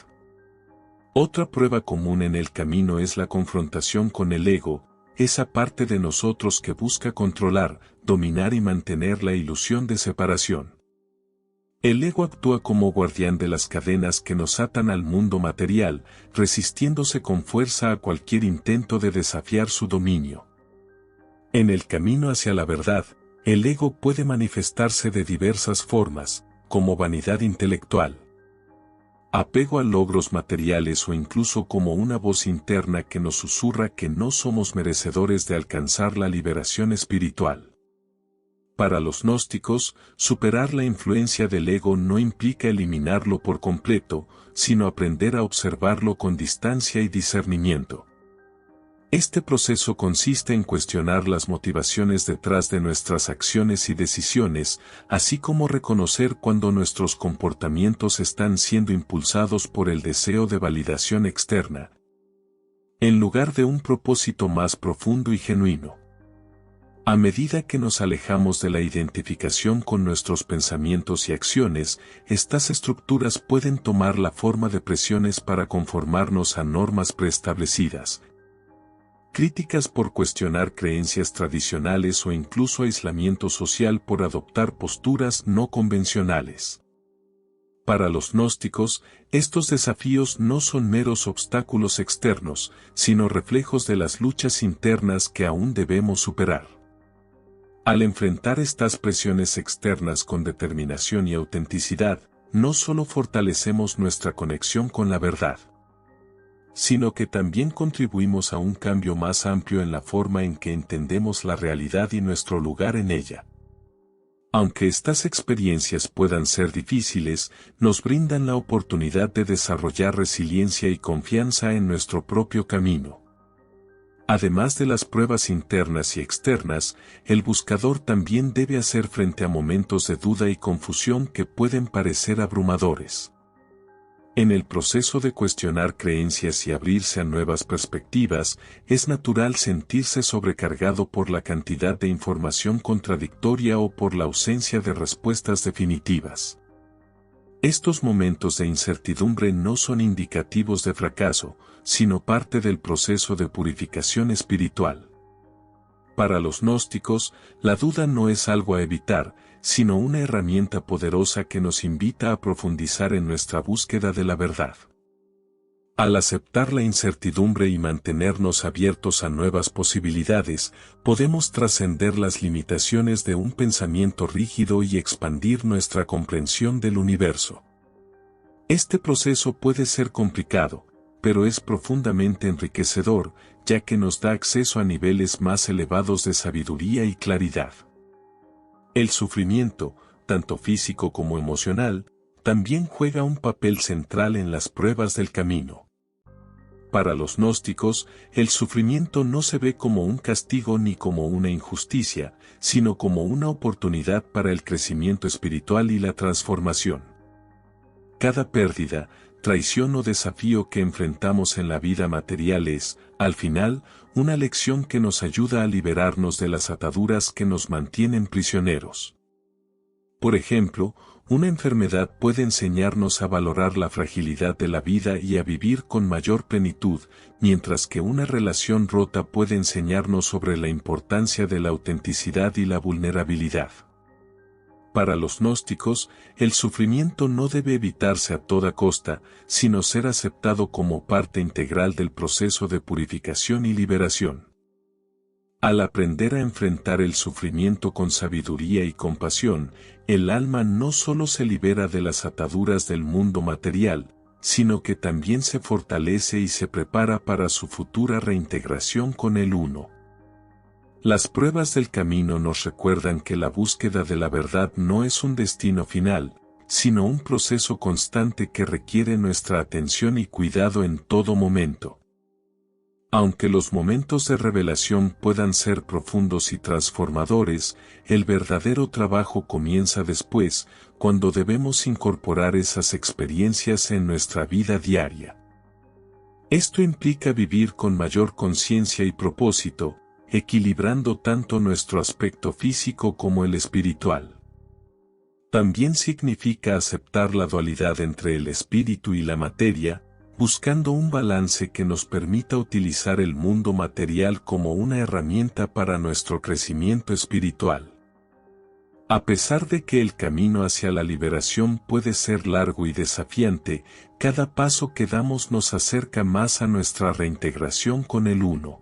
Otra prueba común en el camino es la confrontación con el ego, esa parte de nosotros que busca controlar, dominar y mantener la ilusión de separación. El ego actúa como guardián de las cadenas que nos atan al mundo material, resistiéndose con fuerza a cualquier intento de desafiar su dominio. En el camino hacia la verdad, el ego puede manifestarse de diversas formas, como vanidad intelectual, apego a logros materiales o incluso como una voz interna que nos susurra que no somos merecedores de alcanzar la liberación espiritual. Para los gnósticos, superar la influencia del ego no implica eliminarlo por completo, sino aprender a observarlo con distancia y discernimiento. Este proceso consiste en cuestionar las motivaciones detrás de nuestras acciones y decisiones, así como reconocer cuando nuestros comportamientos están siendo impulsados por el deseo de validación externa, en lugar de un propósito más profundo y genuino. A medida que nos alejamos de la identificación con nuestros pensamientos y acciones, estas estructuras pueden tomar la forma de presiones para conformarnos a normas preestablecidas, críticas por cuestionar creencias tradicionales o incluso aislamiento social por adoptar posturas no convencionales. Para los gnósticos, estos desafíos no son meros obstáculos externos, sino reflejos de las luchas internas que aún debemos superar. Al enfrentar estas presiones externas con determinación y autenticidad, no solo fortalecemos nuestra conexión con la verdad, sino que también contribuimos a un cambio más amplio en la forma en que entendemos la realidad y nuestro lugar en ella. Aunque estas experiencias puedan ser difíciles, nos brindan la oportunidad de desarrollar resiliencia y confianza en nuestro propio camino. Además de las pruebas internas y externas, el buscador también debe hacer frente a momentos de duda y confusión que pueden parecer abrumadores. En el proceso de cuestionar creencias y abrirse a nuevas perspectivas, es natural sentirse sobrecargado por la cantidad de información contradictoria o por la ausencia de respuestas definitivas. Estos momentos de incertidumbre no son indicativos de fracaso, sino parte del proceso de purificación espiritual. Para los gnósticos, la duda no es algo a evitar, sino una herramienta poderosa que nos invita a profundizar en nuestra búsqueda de la verdad. Al aceptar la incertidumbre y mantenernos abiertos a nuevas posibilidades, podemos trascender las limitaciones de un pensamiento rígido y expandir nuestra comprensión del universo. Este proceso puede ser complicado, pero es profundamente enriquecedor, ya que nos da acceso a niveles más elevados de sabiduría y claridad. El sufrimiento, tanto físico como emocional, también juega un papel central en las pruebas del camino. Para los gnósticos, el sufrimiento no se ve como un castigo ni como una injusticia, sino como una oportunidad para el crecimiento espiritual y la transformación. Cada pérdida, traición o desafío que enfrentamos en la vida material es, al final, una lección que nos ayuda a liberarnos de las ataduras que nos mantienen prisioneros. Por ejemplo, una enfermedad puede enseñarnos a valorar la fragilidad de la vida y a vivir con mayor plenitud, mientras que una relación rota puede enseñarnos sobre la importancia de la autenticidad y la vulnerabilidad. Para los gnósticos, el sufrimiento no debe evitarse a toda costa, sino ser aceptado como parte integral del proceso de purificación y liberación. Al aprender a enfrentar el sufrimiento con sabiduría y compasión, el alma no solo se libera de las ataduras del mundo material, sino que también se fortalece y se prepara para su futura reintegración con el Uno. Las pruebas del camino nos recuerdan que la búsqueda de la verdad no es un destino final, sino un proceso constante que requiere nuestra atención y cuidado en todo momento. Aunque los momentos de revelación puedan ser profundos y transformadores, el verdadero trabajo comienza después, cuando debemos incorporar esas experiencias en nuestra vida diaria. Esto implica vivir con mayor conciencia y propósito, equilibrando tanto nuestro aspecto físico como el espiritual. También significa aceptar la dualidad entre el espíritu y la materia, buscando un balance que nos permita utilizar el mundo material como una herramienta para nuestro crecimiento espiritual. A pesar de que el camino hacia la liberación puede ser largo y desafiante, cada paso que damos nos acerca más a nuestra reintegración con el Uno.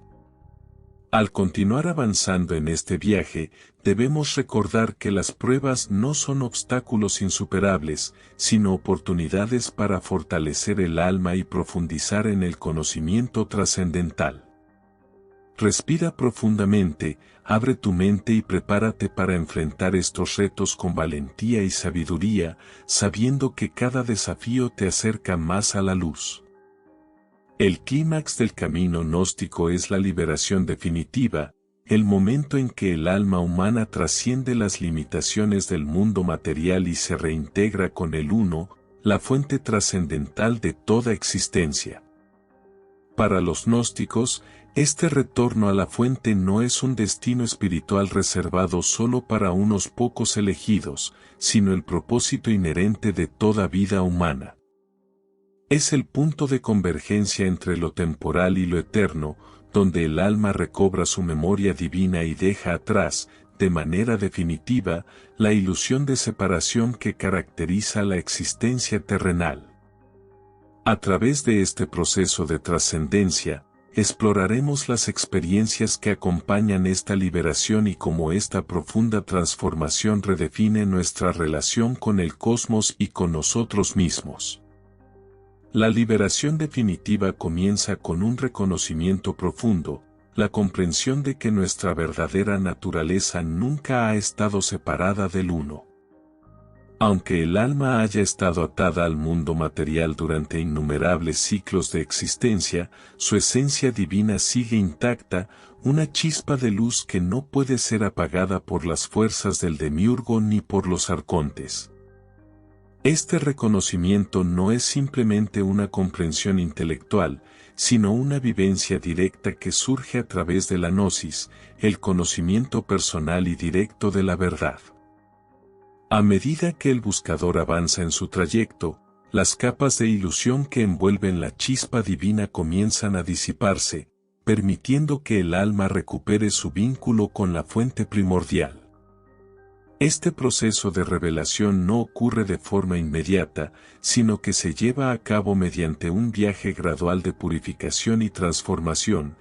Al continuar avanzando en este viaje, debemos recordar que las pruebas no son obstáculos insuperables, sino oportunidades para fortalecer el alma y profundizar en el conocimiento trascendental. Respira profundamente, abre tu mente y prepárate para enfrentar estos retos con valentía y sabiduría, sabiendo que cada desafío te acerca más a la luz. El clímax del camino gnóstico es la liberación definitiva, el momento en que el alma humana trasciende las limitaciones del mundo material y se reintegra con el Uno, la fuente trascendental de toda existencia. Para los gnósticos, este retorno a la fuente no es un destino espiritual reservado solo para unos pocos elegidos, sino el propósito inherente de toda vida humana. Es el punto de convergencia entre lo temporal y lo eterno, donde el alma recobra su memoria divina y deja atrás, de manera definitiva, la ilusión de separación que caracteriza la existencia terrenal. A través de este proceso de trascendencia, exploraremos las experiencias que acompañan esta liberación y cómo esta profunda transformación redefine nuestra relación con el cosmos y con nosotros mismos. La liberación definitiva comienza con un reconocimiento profundo, la comprensión de que nuestra verdadera naturaleza nunca ha estado separada del Uno. Aunque el alma haya estado atada al mundo material durante innumerables ciclos de existencia, su esencia divina sigue intacta, una chispa de luz que no puede ser apagada por las fuerzas del demiurgo ni por los arcontes. Este reconocimiento no es simplemente una comprensión intelectual, sino una vivencia directa que surge a través de la gnosis, el conocimiento personal y directo de la verdad. A medida que el buscador avanza en su trayecto, las capas de ilusión que envuelven la chispa divina comienzan a disiparse, permitiendo que el alma recupere su vínculo con la fuente primordial. Este proceso de revelación no ocurre de forma inmediata, sino que se lleva a cabo mediante un viaje gradual de purificación y transformación,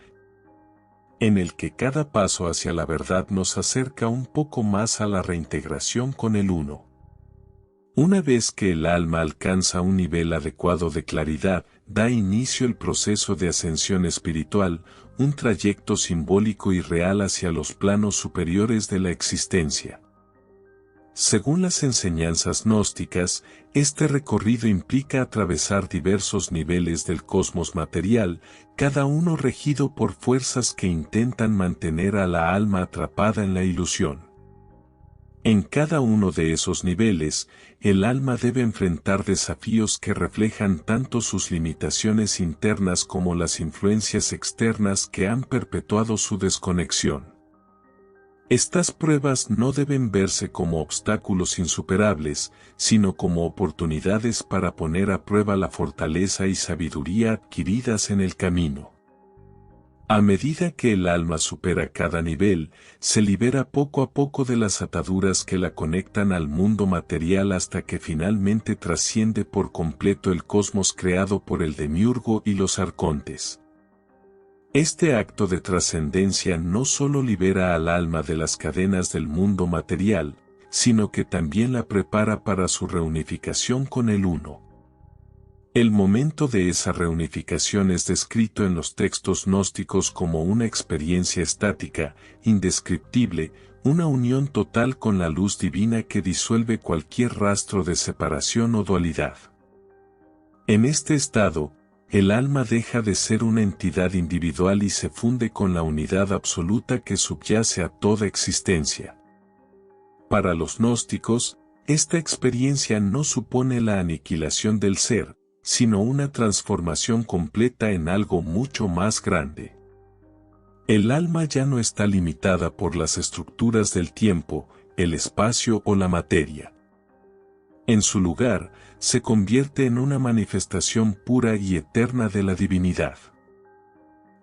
en el que cada paso hacia la verdad nos acerca un poco más a la reintegración con el Uno. Una vez que el alma alcanza un nivel adecuado de claridad, da inicio el proceso de ascensión espiritual, un trayecto simbólico y real hacia los planos superiores de la existencia. Según las enseñanzas gnósticas, este recorrido implica atravesar diversos niveles del cosmos material, cada uno regido por fuerzas que intentan mantener a la alma atrapada en la ilusión. En cada uno de esos niveles, el alma debe enfrentar desafíos que reflejan tanto sus limitaciones internas como las influencias externas que han perpetuado su desconexión. Estas pruebas no deben verse como obstáculos insuperables, sino como oportunidades para poner a prueba la fortaleza y sabiduría adquiridas en el camino. A medida que el alma supera cada nivel, se libera poco a poco de las ataduras que la conectan al mundo material hasta que finalmente trasciende por completo el cosmos creado por el demiurgo y los arcontes. Este acto de trascendencia no solo libera al alma de las cadenas del mundo material, sino que también la prepara para su reunificación con el Uno. El momento de esa reunificación es descrito en los textos gnósticos como una experiencia estática, indescriptible, una unión total con la luz divina que disuelve cualquier rastro de separación o dualidad. En este estado, el alma deja de ser una entidad individual y se funde con la unidad absoluta que subyace a toda existencia. Para los gnósticos, esta experiencia no supone la aniquilación del ser, sino una transformación completa en algo mucho más grande. El alma ya no está limitada por las estructuras del tiempo, el espacio o la materia. En su lugar, se convierte en una manifestación pura y eterna de la divinidad.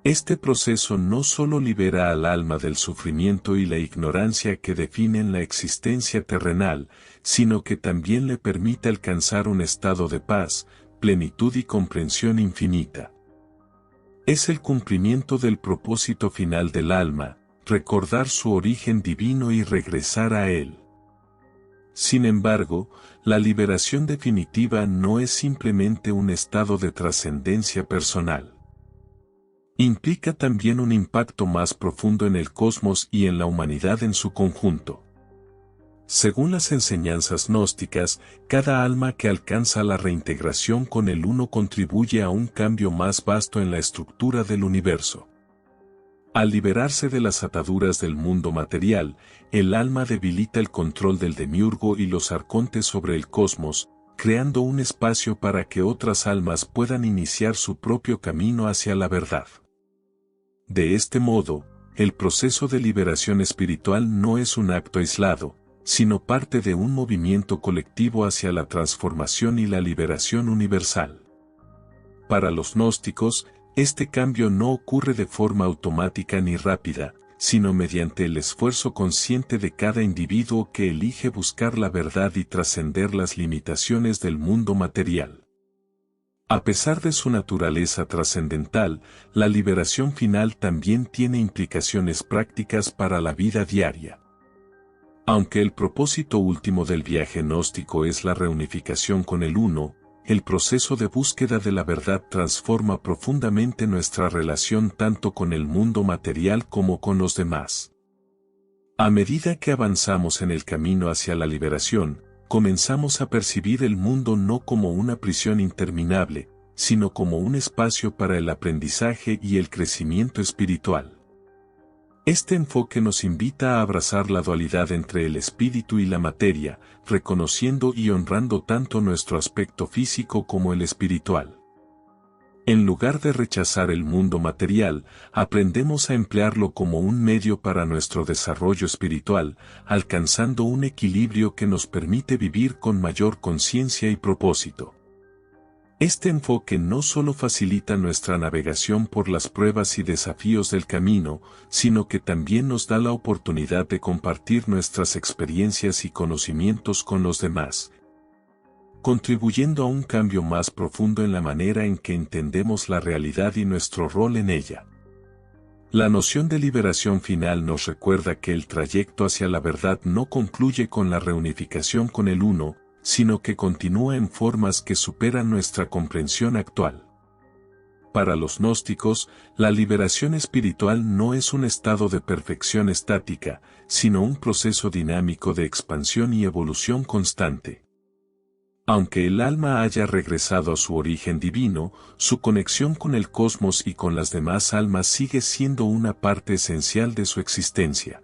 Este proceso no solo libera al alma del sufrimiento y la ignorancia que definen la existencia terrenal, sino que también le permite alcanzar un estado de paz, plenitud y comprensión infinita. Es el cumplimiento del propósito final del alma, recordar su origen divino y regresar a él. Sin embargo, la liberación definitiva no es simplemente un estado de trascendencia personal. Implica también un impacto más profundo en el cosmos y en la humanidad en su conjunto. Según las enseñanzas gnósticas, cada alma que alcanza la reintegración con el Uno contribuye a un cambio más vasto en la estructura del universo. Al liberarse de las ataduras del mundo material, el alma debilita el control del demiurgo y los arcontes sobre el cosmos, creando un espacio para que otras almas puedan iniciar su propio camino hacia la verdad. De este modo, el proceso de liberación espiritual no es un acto aislado, sino parte de un movimiento colectivo hacia la transformación y la liberación universal. Para los gnósticos, este cambio no ocurre de forma automática ni rápida, sino mediante el esfuerzo consciente de cada individuo que elige buscar la verdad y trascender las limitaciones del mundo material. A pesar de su naturaleza trascendental, la liberación final también tiene implicaciones prácticas para la vida diaria. Aunque el propósito último del viaje gnóstico es la reunificación con el Uno, el proceso de búsqueda de la verdad transforma profundamente nuestra relación tanto con el mundo material como con los demás. A medida que avanzamos en el camino hacia la liberación, comenzamos a percibir el mundo no como una prisión interminable, sino como un espacio para el aprendizaje y el crecimiento espiritual. Este enfoque nos invita a abrazar la dualidad entre el espíritu y la materia, reconociendo y honrando tanto nuestro aspecto físico como el espiritual. En lugar de rechazar el mundo material, aprendemos a emplearlo como un medio para nuestro desarrollo espiritual, alcanzando un equilibrio que nos permite vivir con mayor conciencia y propósito. Este enfoque no solo facilita nuestra navegación por las pruebas y desafíos del camino, sino que también nos da la oportunidad de compartir nuestras experiencias y conocimientos con los demás, contribuyendo a un cambio más profundo en la manera en que entendemos la realidad y nuestro rol en ella. La noción de liberación final nos recuerda que el trayecto hacia la verdad no concluye con la reunificación con el Uno, sino que continúa en formas que superan nuestra comprensión actual. Para los gnósticos, la liberación espiritual no es un estado de perfección estática, sino un proceso dinámico de expansión y evolución constante. Aunque el alma haya regresado a su origen divino, su conexión con el cosmos y con las demás almas sigue siendo una parte esencial de su existencia.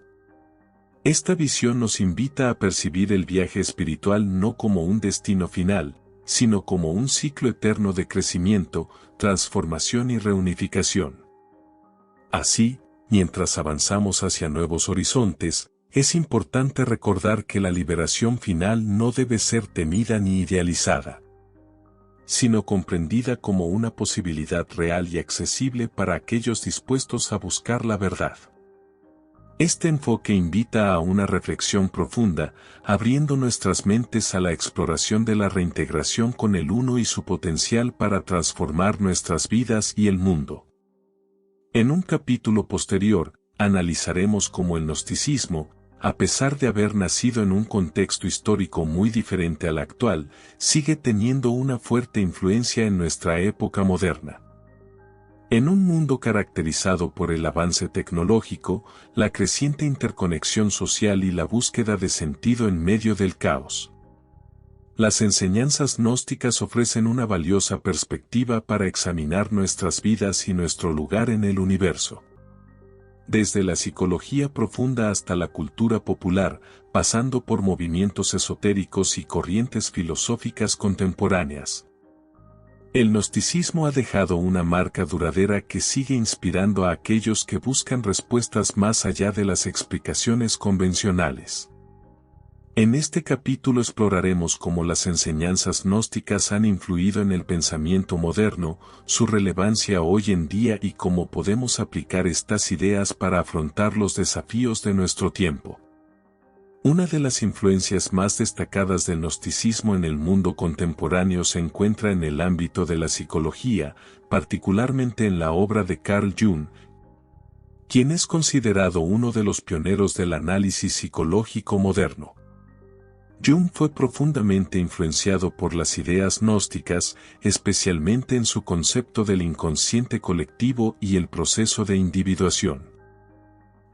Esta visión nos invita a percibir el viaje espiritual no como un destino final, sino como un ciclo eterno de crecimiento, transformación y reunificación. Así, mientras avanzamos hacia nuevos horizontes, es importante recordar que la liberación final no debe ser temida ni idealizada, sino comprendida como una posibilidad real y accesible para aquellos dispuestos a buscar la verdad. Este enfoque invita a una reflexión profunda, abriendo nuestras mentes a la exploración de la reintegración con el Uno y su potencial para transformar nuestras vidas y el mundo. En un capítulo posterior, analizaremos cómo el gnosticismo, a pesar de haber nacido en un contexto histórico muy diferente al actual, sigue teniendo una fuerte influencia en nuestra época moderna. En un mundo caracterizado por el avance tecnológico, la creciente interconexión social y la búsqueda de sentido en medio del caos, las enseñanzas gnósticas ofrecen una valiosa perspectiva para examinar nuestras vidas y nuestro lugar en el universo. Desde la psicología profunda hasta la cultura popular, pasando por movimientos esotéricos y corrientes filosóficas contemporáneas, el gnosticismo ha dejado una marca duradera que sigue inspirando a aquellos que buscan respuestas más allá de las explicaciones convencionales. En este capítulo exploraremos cómo las enseñanzas gnósticas han influido en el pensamiento moderno, su relevancia hoy en día y cómo podemos aplicar estas ideas para afrontar los desafíos de nuestro tiempo. Una de las influencias más destacadas del gnosticismo en el mundo contemporáneo se encuentra en el ámbito de la psicología, particularmente en la obra de Carl Jung, quien es considerado uno de los pioneros del análisis psicológico moderno. Jung fue profundamente influenciado por las ideas gnósticas, especialmente en su concepto del inconsciente colectivo y el proceso de individuación.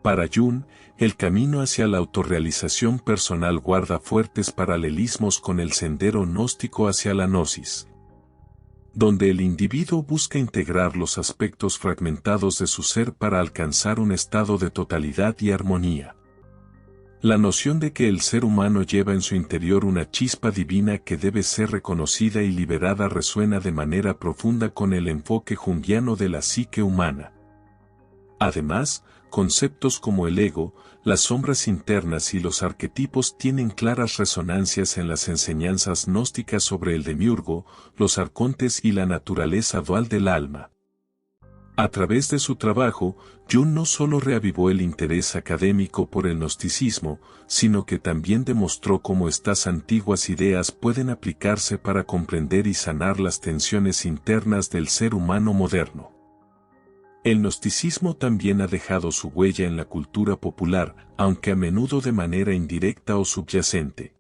Para Jung, el camino hacia la autorrealización personal guarda fuertes paralelismos con el sendero gnóstico hacia la gnosis, donde el individuo busca integrar los aspectos fragmentados de su ser para alcanzar un estado de totalidad y armonía. La noción de que el ser humano lleva en su interior una chispa divina que debe ser reconocida y liberada resuena de manera profunda con el enfoque junguiano de la psique humana. Además, conceptos como el ego, las sombras internas y los arquetipos tienen claras resonancias en las enseñanzas gnósticas sobre el demiurgo, los arcontes y la naturaleza dual del alma. A través de su trabajo, Jung no solo reavivó el interés académico por el gnosticismo, sino que también demostró cómo estas antiguas ideas pueden aplicarse para comprender y sanar las tensiones internas del ser humano moderno. El gnosticismo también ha dejado su huella en la cultura popular, aunque a menudo de manera indirecta o subyacente.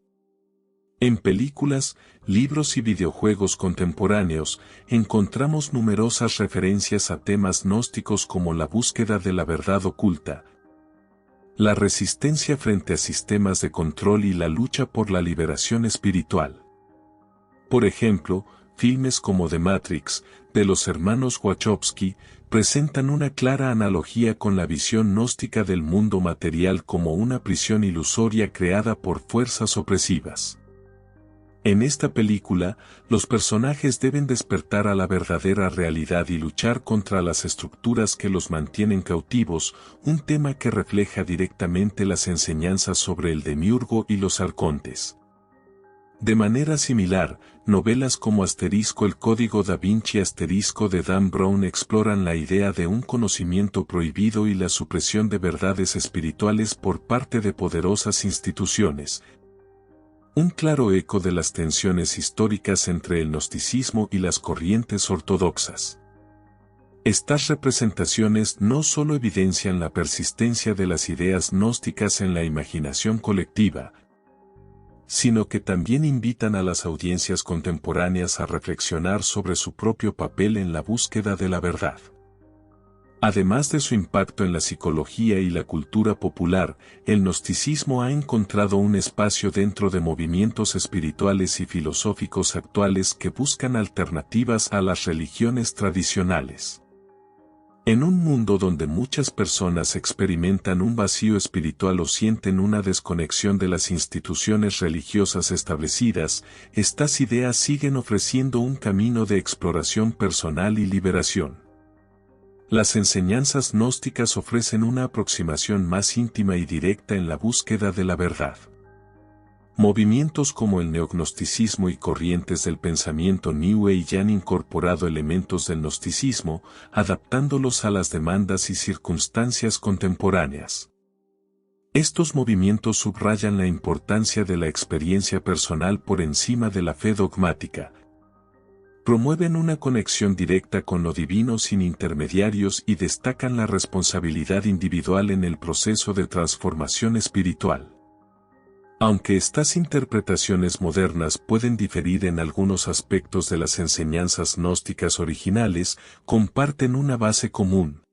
En películas, libros y videojuegos contemporáneos, encontramos numerosas referencias a temas gnósticos como la búsqueda de la verdad oculta, la resistencia frente a sistemas de control y la lucha por la liberación espiritual. Por ejemplo, filmes como The Matrix, de los hermanos Wachowski, presentan una clara analogía con la visión gnóstica del mundo material como una prisión ilusoria creada por fuerzas opresivas. En esta película, los personajes deben despertar a la verdadera realidad y luchar contra las estructuras que los mantienen cautivos, un tema que refleja directamente las enseñanzas sobre el demiurgo y los arcontes. De manera similar, novelas como El Código Da Vinci de Dan Brown exploran la idea de un conocimiento prohibido y la supresión de verdades espirituales por parte de poderosas instituciones. Un claro eco de las tensiones históricas entre el gnosticismo y las corrientes ortodoxas. Estas representaciones no solo evidencian la persistencia de las ideas gnósticas en la imaginación colectiva, sino que también invitan a las audiencias contemporáneas a reflexionar sobre su propio papel en la búsqueda de la verdad. Además de su impacto en la psicología y la cultura popular, el gnosticismo ha encontrado un espacio dentro de movimientos espirituales y filosóficos actuales que buscan alternativas a las religiones tradicionales. En un mundo donde muchas personas experimentan un vacío espiritual o sienten una desconexión de las instituciones religiosas establecidas, estas ideas siguen ofreciendo un camino de exploración personal y liberación. Las enseñanzas gnósticas ofrecen una aproximación más íntima y directa en la búsqueda de la verdad. Movimientos como el neognosticismo y corrientes del pensamiento New Age han incorporado elementos del gnosticismo, adaptándolos a las demandas y circunstancias contemporáneas. Estos movimientos subrayan la importancia de la experiencia personal por encima de la fe dogmática. Promueven una conexión directa con lo divino sin intermediarios y destacan la responsabilidad individual en el proceso de transformación espiritual. Aunque estas interpretaciones modernas pueden diferir en algunos aspectos de las enseñanzas gnósticas originales, comparten una base común: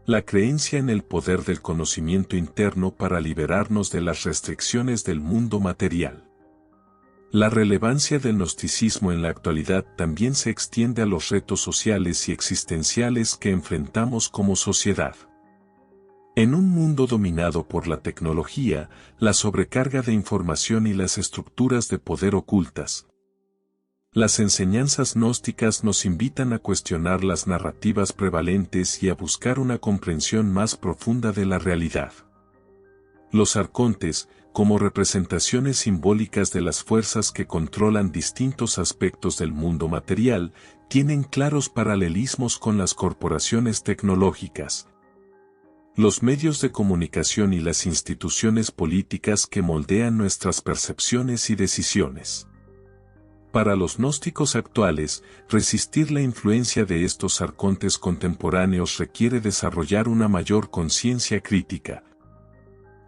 la creencia en el poder del conocimiento interno para liberarnos de las restricciones del mundo material. La relevancia del gnosticismo en la actualidad también se extiende a los retos sociales y existenciales que enfrentamos como sociedad. En un mundo dominado por la tecnología, la sobrecarga de información y las estructuras de poder ocultas, las enseñanzas gnósticas nos invitan a cuestionar las narrativas prevalentes y a buscar una comprensión más profunda de la realidad. Los arcontes, como representaciones simbólicas de las fuerzas que controlan distintos aspectos del mundo material, tienen claros paralelismos con las corporaciones tecnológicas, los medios de comunicación y las instituciones políticas que moldean nuestras percepciones y decisiones. Para los gnósticos actuales, resistir la influencia de estos arcontes contemporáneos requiere desarrollar una mayor conciencia crítica,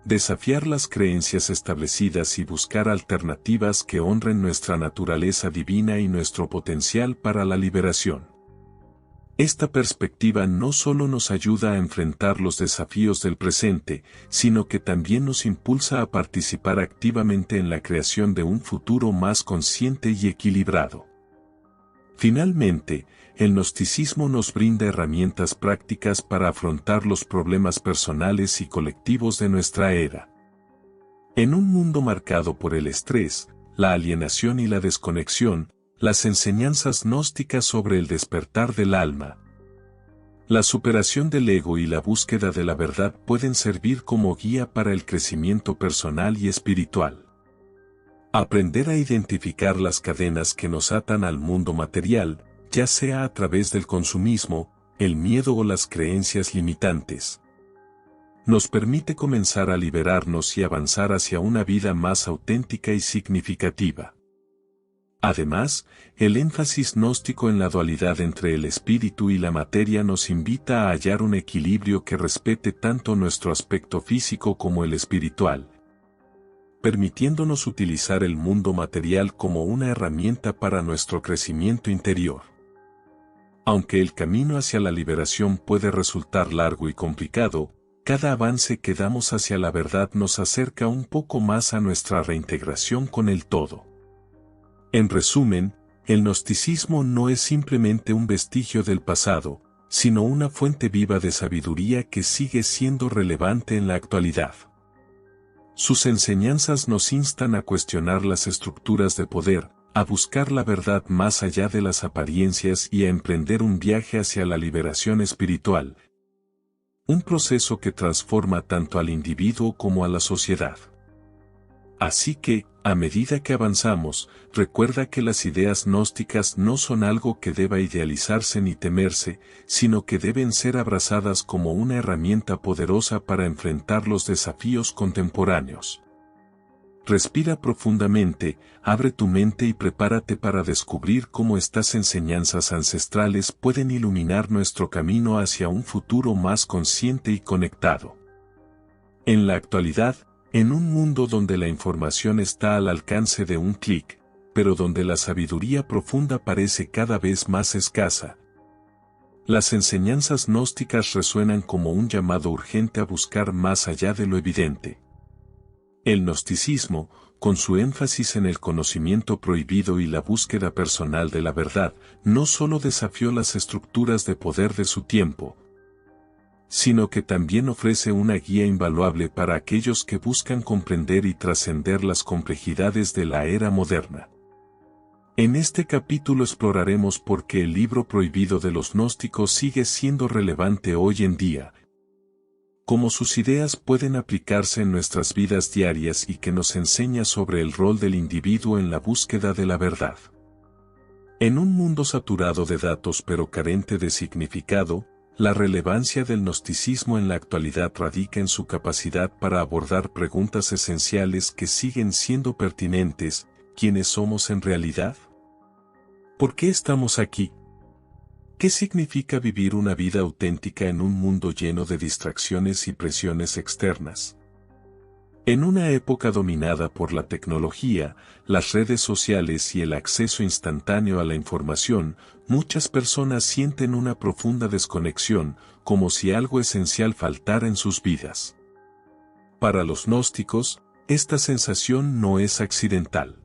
desafiar las creencias establecidas y buscar alternativas que honren nuestra naturaleza divina y nuestro potencial para la liberación. Esta perspectiva no solo nos ayuda a enfrentar los desafíos del presente, sino que también nos impulsa a participar activamente en la creación de un futuro más consciente y equilibrado. Finalmente, el gnosticismo nos brinda herramientas prácticas para afrontar los problemas personales y colectivos de nuestra era. En un mundo marcado por el estrés, la alienación y la desconexión, las enseñanzas gnósticas sobre el despertar del alma, la superación del ego y la búsqueda de la verdad pueden servir como guía para el crecimiento personal y espiritual. Aprender a identificar las cadenas que nos atan al mundo material, ya sea a través del consumismo, el miedo o las creencias limitantes, nos permite comenzar a liberarnos y avanzar hacia una vida más auténtica y significativa. Además, el énfasis gnóstico en la dualidad entre el espíritu y la materia nos invita a hallar un equilibrio que respete tanto nuestro aspecto físico como el espiritual, permitiéndonos utilizar el mundo material como una herramienta para nuestro crecimiento interior. Aunque el camino hacia la liberación puede resultar largo y complicado, cada avance que damos hacia la verdad nos acerca un poco más a nuestra reintegración con el todo. En resumen, el gnosticismo no es simplemente un vestigio del pasado, sino una fuente viva de sabiduría que sigue siendo relevante en la actualidad. Sus enseñanzas nos instan a cuestionar las estructuras de poder, a buscar la verdad más allá de las apariencias y a emprender un viaje hacia la liberación espiritual. Un proceso que transforma tanto al individuo como a la sociedad. Así que, a medida que avanzamos, recuerda que las ideas gnósticas no son algo que deba idealizarse ni temerse, sino que deben ser abrazadas como una herramienta poderosa para enfrentar los desafíos contemporáneos. Respira profundamente, abre tu mente y prepárate para descubrir cómo estas enseñanzas ancestrales pueden iluminar nuestro camino hacia un futuro más consciente y conectado. En la actualidad, en un mundo donde la información está al alcance de un clic, pero donde la sabiduría profunda parece cada vez más escasa, las enseñanzas gnósticas resuenan como un llamado urgente a buscar más allá de lo evidente. El gnosticismo, con su énfasis en el conocimiento prohibido y la búsqueda personal de la verdad, no solo desafió las estructuras de poder de su tiempo, sino que también ofrece una guía invaluable para aquellos que buscan comprender y trascender las complejidades de la era moderna. En este capítulo exploraremos por qué el libro prohibido de los gnósticos sigue siendo relevante hoy en día, cómo sus ideas pueden aplicarse en nuestras vidas diarias y que nos enseña sobre el rol del individuo en la búsqueda de la verdad. En un mundo saturado de datos pero carente de significado, la relevancia del gnosticismo en la actualidad radica en su capacidad para abordar preguntas esenciales que siguen siendo pertinentes. ¿Quiénes somos en realidad? ¿Por qué estamos aquí? ¿Qué significa vivir una vida auténtica en un mundo lleno de distracciones y presiones externas? En una época dominada por la tecnología, las redes sociales y el acceso instantáneo a la información, muchas personas sienten una profunda desconexión, como si algo esencial faltara en sus vidas. Para los gnósticos, esta sensación no es accidental.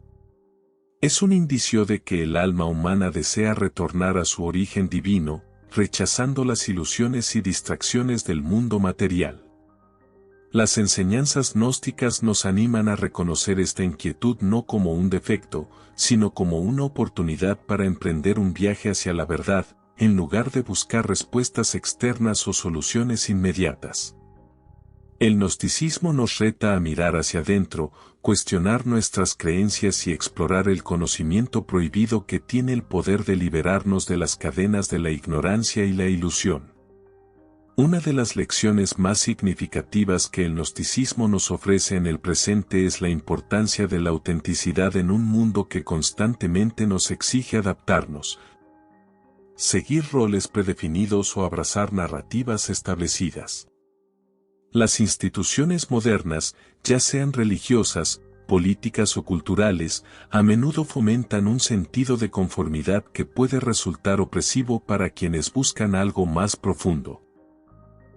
Es un indicio de que el alma humana desea retornar a su origen divino, rechazando las ilusiones y distracciones del mundo material. Las enseñanzas gnósticas nos animan a reconocer esta inquietud no como un defecto, sino como una oportunidad para emprender un viaje hacia la verdad, en lugar de buscar respuestas externas o soluciones inmediatas. El gnosticismo nos reta a mirar hacia adentro, cuestionar nuestras creencias y explorar el conocimiento prohibido que tiene el poder de liberarnos de las cadenas de la ignorancia y la ilusión. Una de las lecciones más significativas que el gnosticismo nos ofrece en el presente es la importancia de la autenticidad en un mundo que constantemente nos exige adaptarnos, seguir roles predefinidos o abrazar narrativas establecidas. Las instituciones modernas, ya sean religiosas, políticas o culturales, a menudo fomentan un sentido de conformidad que puede resultar opresivo para quienes buscan algo más profundo.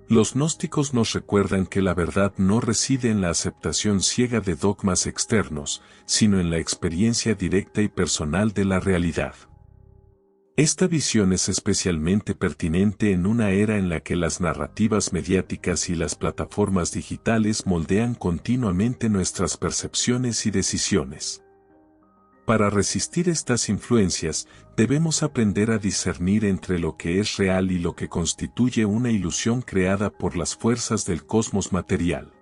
Los gnósticos nos recuerdan que la verdad no reside en la aceptación ciega de dogmas externos, sino en la experiencia directa y personal de la realidad. Esta visión es especialmente pertinente en una era en la que las narrativas mediáticas y las plataformas digitales moldean continuamente nuestras percepciones y decisiones. Para resistir estas influencias, debemos aprender a discernir entre lo que es real y lo que constituye una ilusión creada por las fuerzas del cosmos material.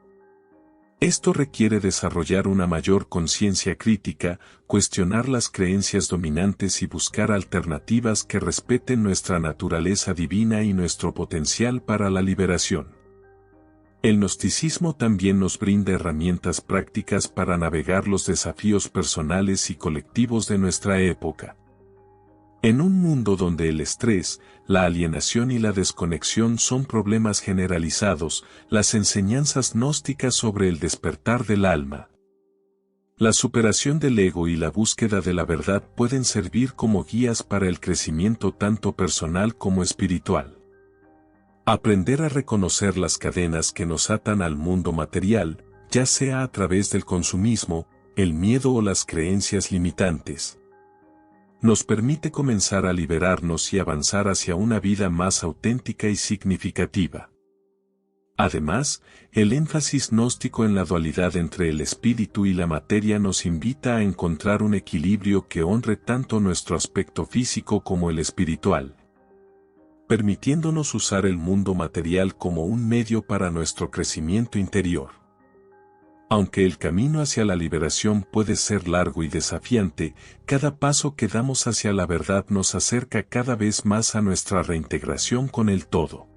Esto requiere desarrollar una mayor conciencia crítica, cuestionar las creencias dominantes y buscar alternativas que respeten nuestra naturaleza divina y nuestro potencial para la liberación. El gnosticismo también nos brinda herramientas prácticas para navegar los desafíos personales y colectivos de nuestra época. En un mundo donde el estrés, la alienación y la desconexión son problemas generalizados, las enseñanzas gnósticas sobre el despertar del alma, la superación del ego y la búsqueda de la verdad pueden servir como guías para el crecimiento tanto personal como espiritual. Aprender a reconocer las cadenas que nos atan al mundo material, ya sea a través del consumismo, el miedo o las creencias limitantes, nos permite comenzar a liberarnos y avanzar hacia una vida más auténtica y significativa. Además, el énfasis gnóstico en la dualidad entre el espíritu y la materia nos invita a encontrar un equilibrio que honre tanto nuestro aspecto físico como el espiritual, permitiéndonos usar el mundo material como un medio para nuestro crecimiento interior. Aunque el camino hacia la liberación puede ser largo y desafiante, cada paso que damos hacia la verdad nos acerca cada vez más a nuestra reintegración con el todo.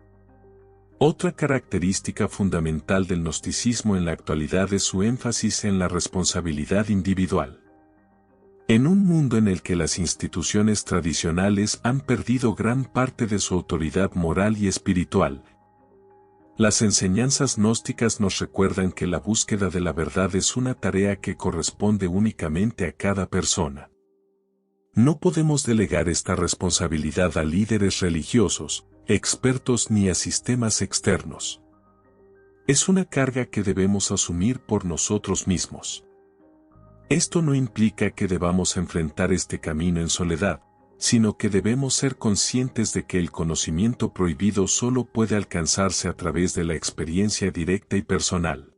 Otra característica fundamental del gnosticismo en la actualidad es su énfasis en la responsabilidad individual. En un mundo en el que las instituciones tradicionales han perdido gran parte de su autoridad moral y espiritual, las enseñanzas gnósticas nos recuerdan que la búsqueda de la verdad es una tarea que corresponde únicamente a cada persona. No podemos delegar esta responsabilidad a líderes religiosos, expertos ni a sistemas externos. Es una carga que debemos asumir por nosotros mismos. Esto no implica que debamos enfrentar este camino en soledad, sino que debemos ser conscientes de que el conocimiento prohibido solo puede alcanzarse a través de la experiencia directa y personal.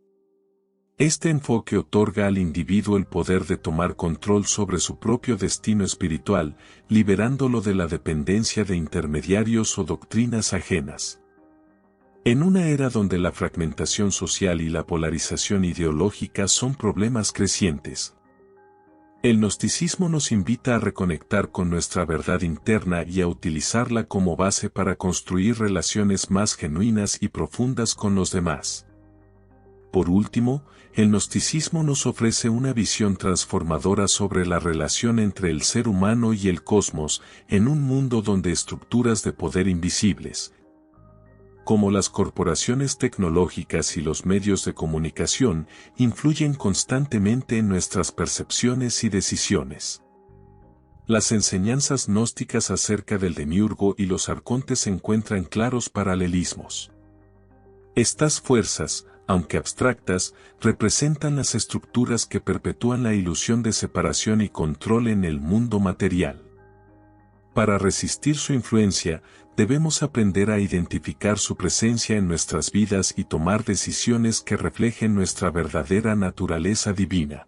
Este enfoque otorga al individuo el poder de tomar control sobre su propio destino espiritual, liberándolo de la dependencia de intermediarios o doctrinas ajenas. En una era donde la fragmentación social y la polarización ideológica son problemas crecientes, el gnosticismo nos invita a reconectar con nuestra verdad interna y a utilizarla como base para construir relaciones más genuinas y profundas con los demás. Por último, el gnosticismo nos ofrece una visión transformadora sobre la relación entre el ser humano y el cosmos en un mundo donde estructuras de poder invisibles, como las corporaciones tecnológicas y los medios de comunicación, influyen constantemente en nuestras percepciones y decisiones. Las enseñanzas gnósticas acerca del demiurgo y los arcontes encuentran claros paralelismos. Estas fuerzas, aunque abstractas, representan las estructuras que perpetúan la ilusión de separación y control en el mundo material. Para resistir su influencia, debemos aprender a identificar su presencia en nuestras vidas y tomar decisiones que reflejen nuestra verdadera naturaleza divina.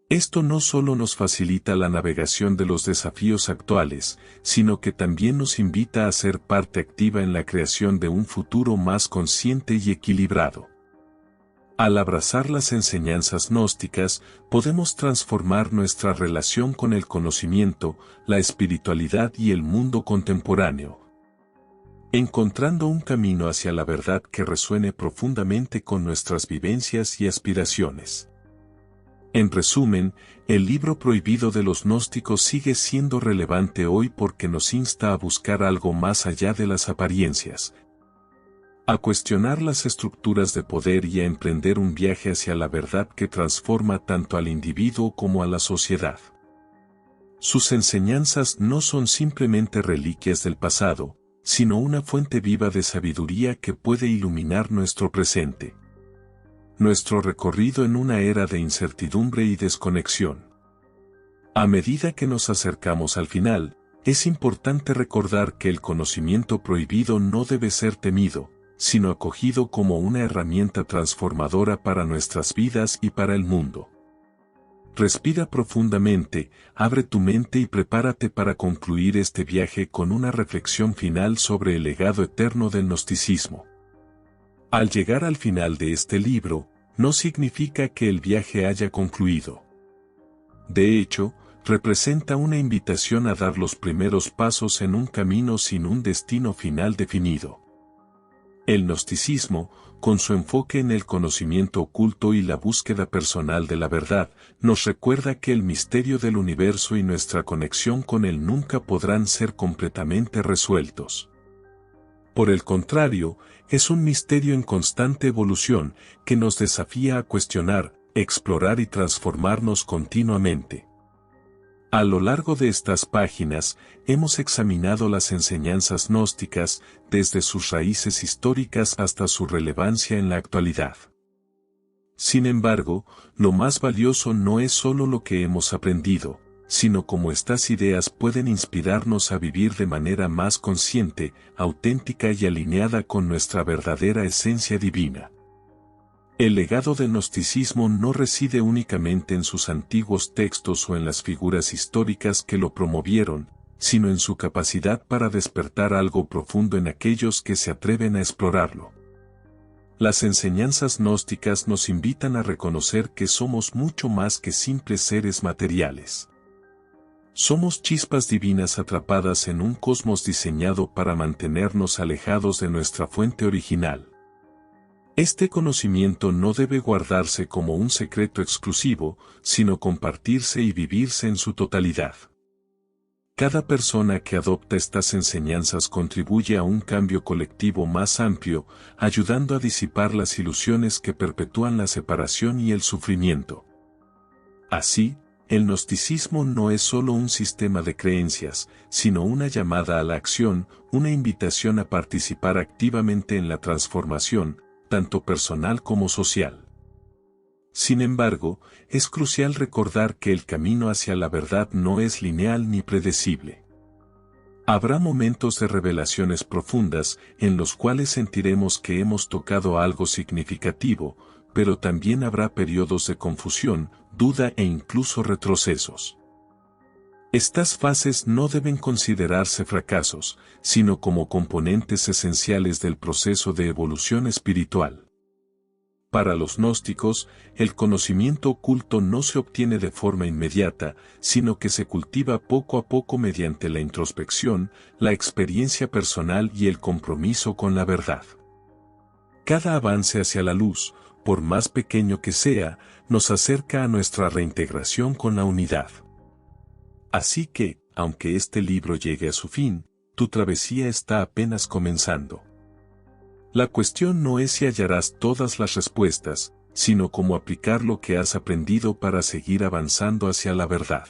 Esto no solo nos facilita la navegación de los desafíos actuales, sino que también nos invita a ser parte activa en la creación de un futuro más consciente y equilibrado. Al abrazar las enseñanzas gnósticas, podemos transformar nuestra relación con el conocimiento, la espiritualidad y el mundo contemporáneo, encontrando un camino hacia la verdad que resuene profundamente con nuestras vivencias y aspiraciones. En resumen, el libro prohibido de los gnósticos sigue siendo relevante hoy porque nos insta a buscar algo más allá de las apariencias, a cuestionar las estructuras de poder y a emprender un viaje hacia la verdad que transforma tanto al individuo como a la sociedad. Sus enseñanzas no son simplemente reliquias del pasado, sino una fuente viva de sabiduría que puede iluminar nuestro presente, nuestro recorrido en una era de incertidumbre y desconexión. A medida que nos acercamos al final, es importante recordar que el conocimiento prohibido no debe ser temido, sino acogido como una herramienta transformadora para nuestras vidas y para el mundo. Respira profundamente, abre tu mente y prepárate para concluir este viaje con una reflexión final sobre el legado eterno del gnosticismo. Al llegar al final de este libro, no significa que el viaje haya concluido. De hecho, representa una invitación a dar los primeros pasos en un camino sin un destino final definido. El gnosticismo, con su enfoque en el conocimiento oculto y la búsqueda personal de la verdad, nos recuerda que el misterio del universo y nuestra conexión con él nunca podrán ser completamente resueltos. Por el contrario, es un misterio en constante evolución que nos desafía a cuestionar, explorar y transformarnos continuamente. A lo largo de estas páginas, hemos examinado las enseñanzas gnósticas, desde sus raíces históricas hasta su relevancia en la actualidad. Sin embargo, lo más valioso no es solo lo que hemos aprendido, sino cómo estas ideas pueden inspirarnos a vivir de manera más consciente, auténtica y alineada con nuestra verdadera esencia divina. El legado del gnosticismo no reside únicamente en sus antiguos textos o en las figuras históricas que lo promovieron, sino en su capacidad para despertar algo profundo en aquellos que se atreven a explorarlo. Las enseñanzas gnósticas nos invitan a reconocer que somos mucho más que simples seres materiales. Somos chispas divinas atrapadas en un cosmos diseñado para mantenernos alejados de nuestra fuente original. Este conocimiento no debe guardarse como un secreto exclusivo, sino compartirse y vivirse en su totalidad. Cada persona que adopta estas enseñanzas contribuye a un cambio colectivo más amplio, ayudando a disipar las ilusiones que perpetúan la separación y el sufrimiento. Así, el gnosticismo no es solo un sistema de creencias, sino una llamada a la acción, una invitación a participar activamente en la transformación, tanto personal como social. Sin embargo, es crucial recordar que el camino hacia la verdad no es lineal ni predecible. Habrá momentos de revelaciones profundas en los cuales sentiremos que hemos tocado algo significativo, pero también habrá periodos de confusión, duda e incluso retrocesos. Estas fases no deben considerarse fracasos, sino como componentes esenciales del proceso de evolución espiritual. Para los gnósticos, el conocimiento oculto no se obtiene de forma inmediata, sino que se cultiva poco a poco mediante la introspección, la experiencia personal y el compromiso con la verdad. Cada avance hacia la luz, por más pequeño que sea, nos acerca a nuestra reintegración con la unidad. Así que, aunque este libro llegue a su fin, tu travesía está apenas comenzando. La cuestión no es si hallarás todas las respuestas, sino cómo aplicar lo que has aprendido para seguir avanzando hacia la verdad.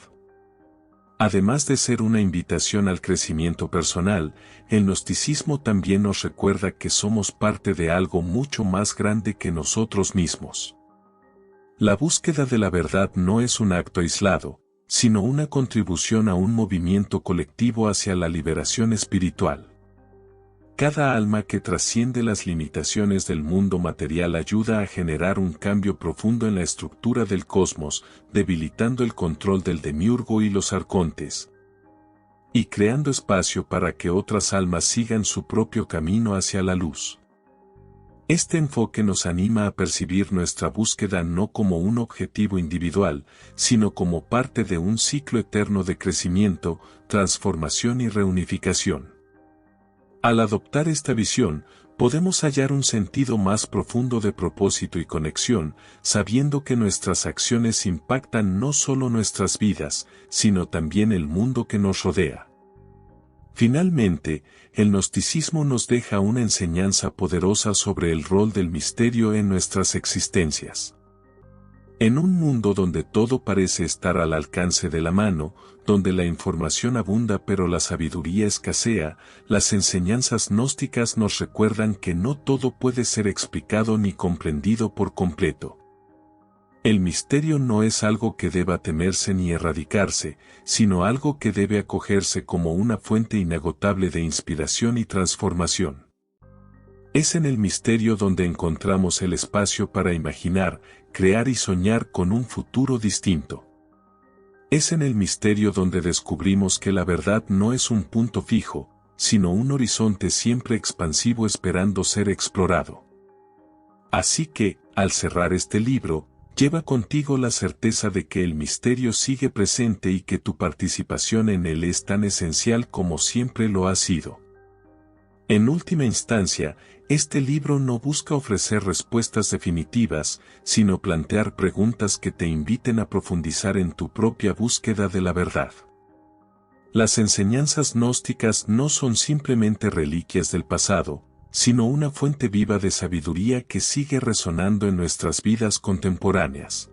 Además de ser una invitación al crecimiento personal, el gnosticismo también nos recuerda que somos parte de algo mucho más grande que nosotros mismos. La búsqueda de la verdad no es un acto aislado, sino una contribución a un movimiento colectivo hacia la liberación espiritual. Cada alma que trasciende las limitaciones del mundo material ayuda a generar un cambio profundo en la estructura del cosmos, debilitando el control del demiurgo y los arcontes, y creando espacio para que otras almas sigan su propio camino hacia la luz. Este enfoque nos anima a percibir nuestra búsqueda no como un objetivo individual, sino como parte de un ciclo eterno de crecimiento, transformación y reunificación. Al adoptar esta visión, podemos hallar un sentido más profundo de propósito y conexión, sabiendo que nuestras acciones impactan no solo nuestras vidas, sino también el mundo que nos rodea. Finalmente, el gnosticismo nos deja una enseñanza poderosa sobre el rol del misterio en nuestras existencias. En un mundo donde todo parece estar al alcance de la mano, donde la información abunda pero la sabiduría escasea, las enseñanzas gnósticas nos recuerdan que no todo puede ser explicado ni comprendido por completo. El misterio no es algo que deba temerse ni erradicarse, sino algo que debe acogerse como una fuente inagotable de inspiración y transformación. Es en el misterio donde encontramos el espacio para imaginar, crear y soñar con un futuro distinto. Es en el misterio donde descubrimos que la verdad no es un punto fijo, sino un horizonte siempre expansivo esperando ser explorado. Así que, al cerrar este libro, lleva contigo la certeza de que el misterio sigue presente y que tu participación en él es tan esencial como siempre lo ha sido. En última instancia, este libro no busca ofrecer respuestas definitivas, sino plantear preguntas que te inviten a profundizar en tu propia búsqueda de la verdad. Las enseñanzas gnósticas no son simplemente reliquias del pasado, sino una fuente viva de sabiduría que sigue resonando en nuestras vidas contemporáneas.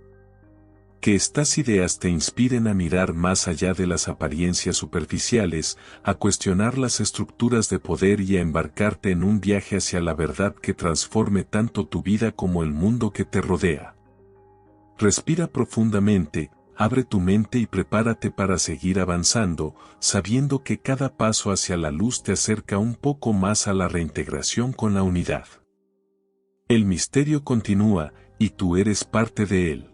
Que estas ideas te inspiren a mirar más allá de las apariencias superficiales, a cuestionar las estructuras de poder y a embarcarte en un viaje hacia la verdad que transforme tanto tu vida como el mundo que te rodea. Respira profundamente, abre tu mente y prepárate para seguir avanzando, sabiendo que cada paso hacia la luz te acerca un poco más a la reintegración con la unidad. El misterio continúa, y tú eres parte de él.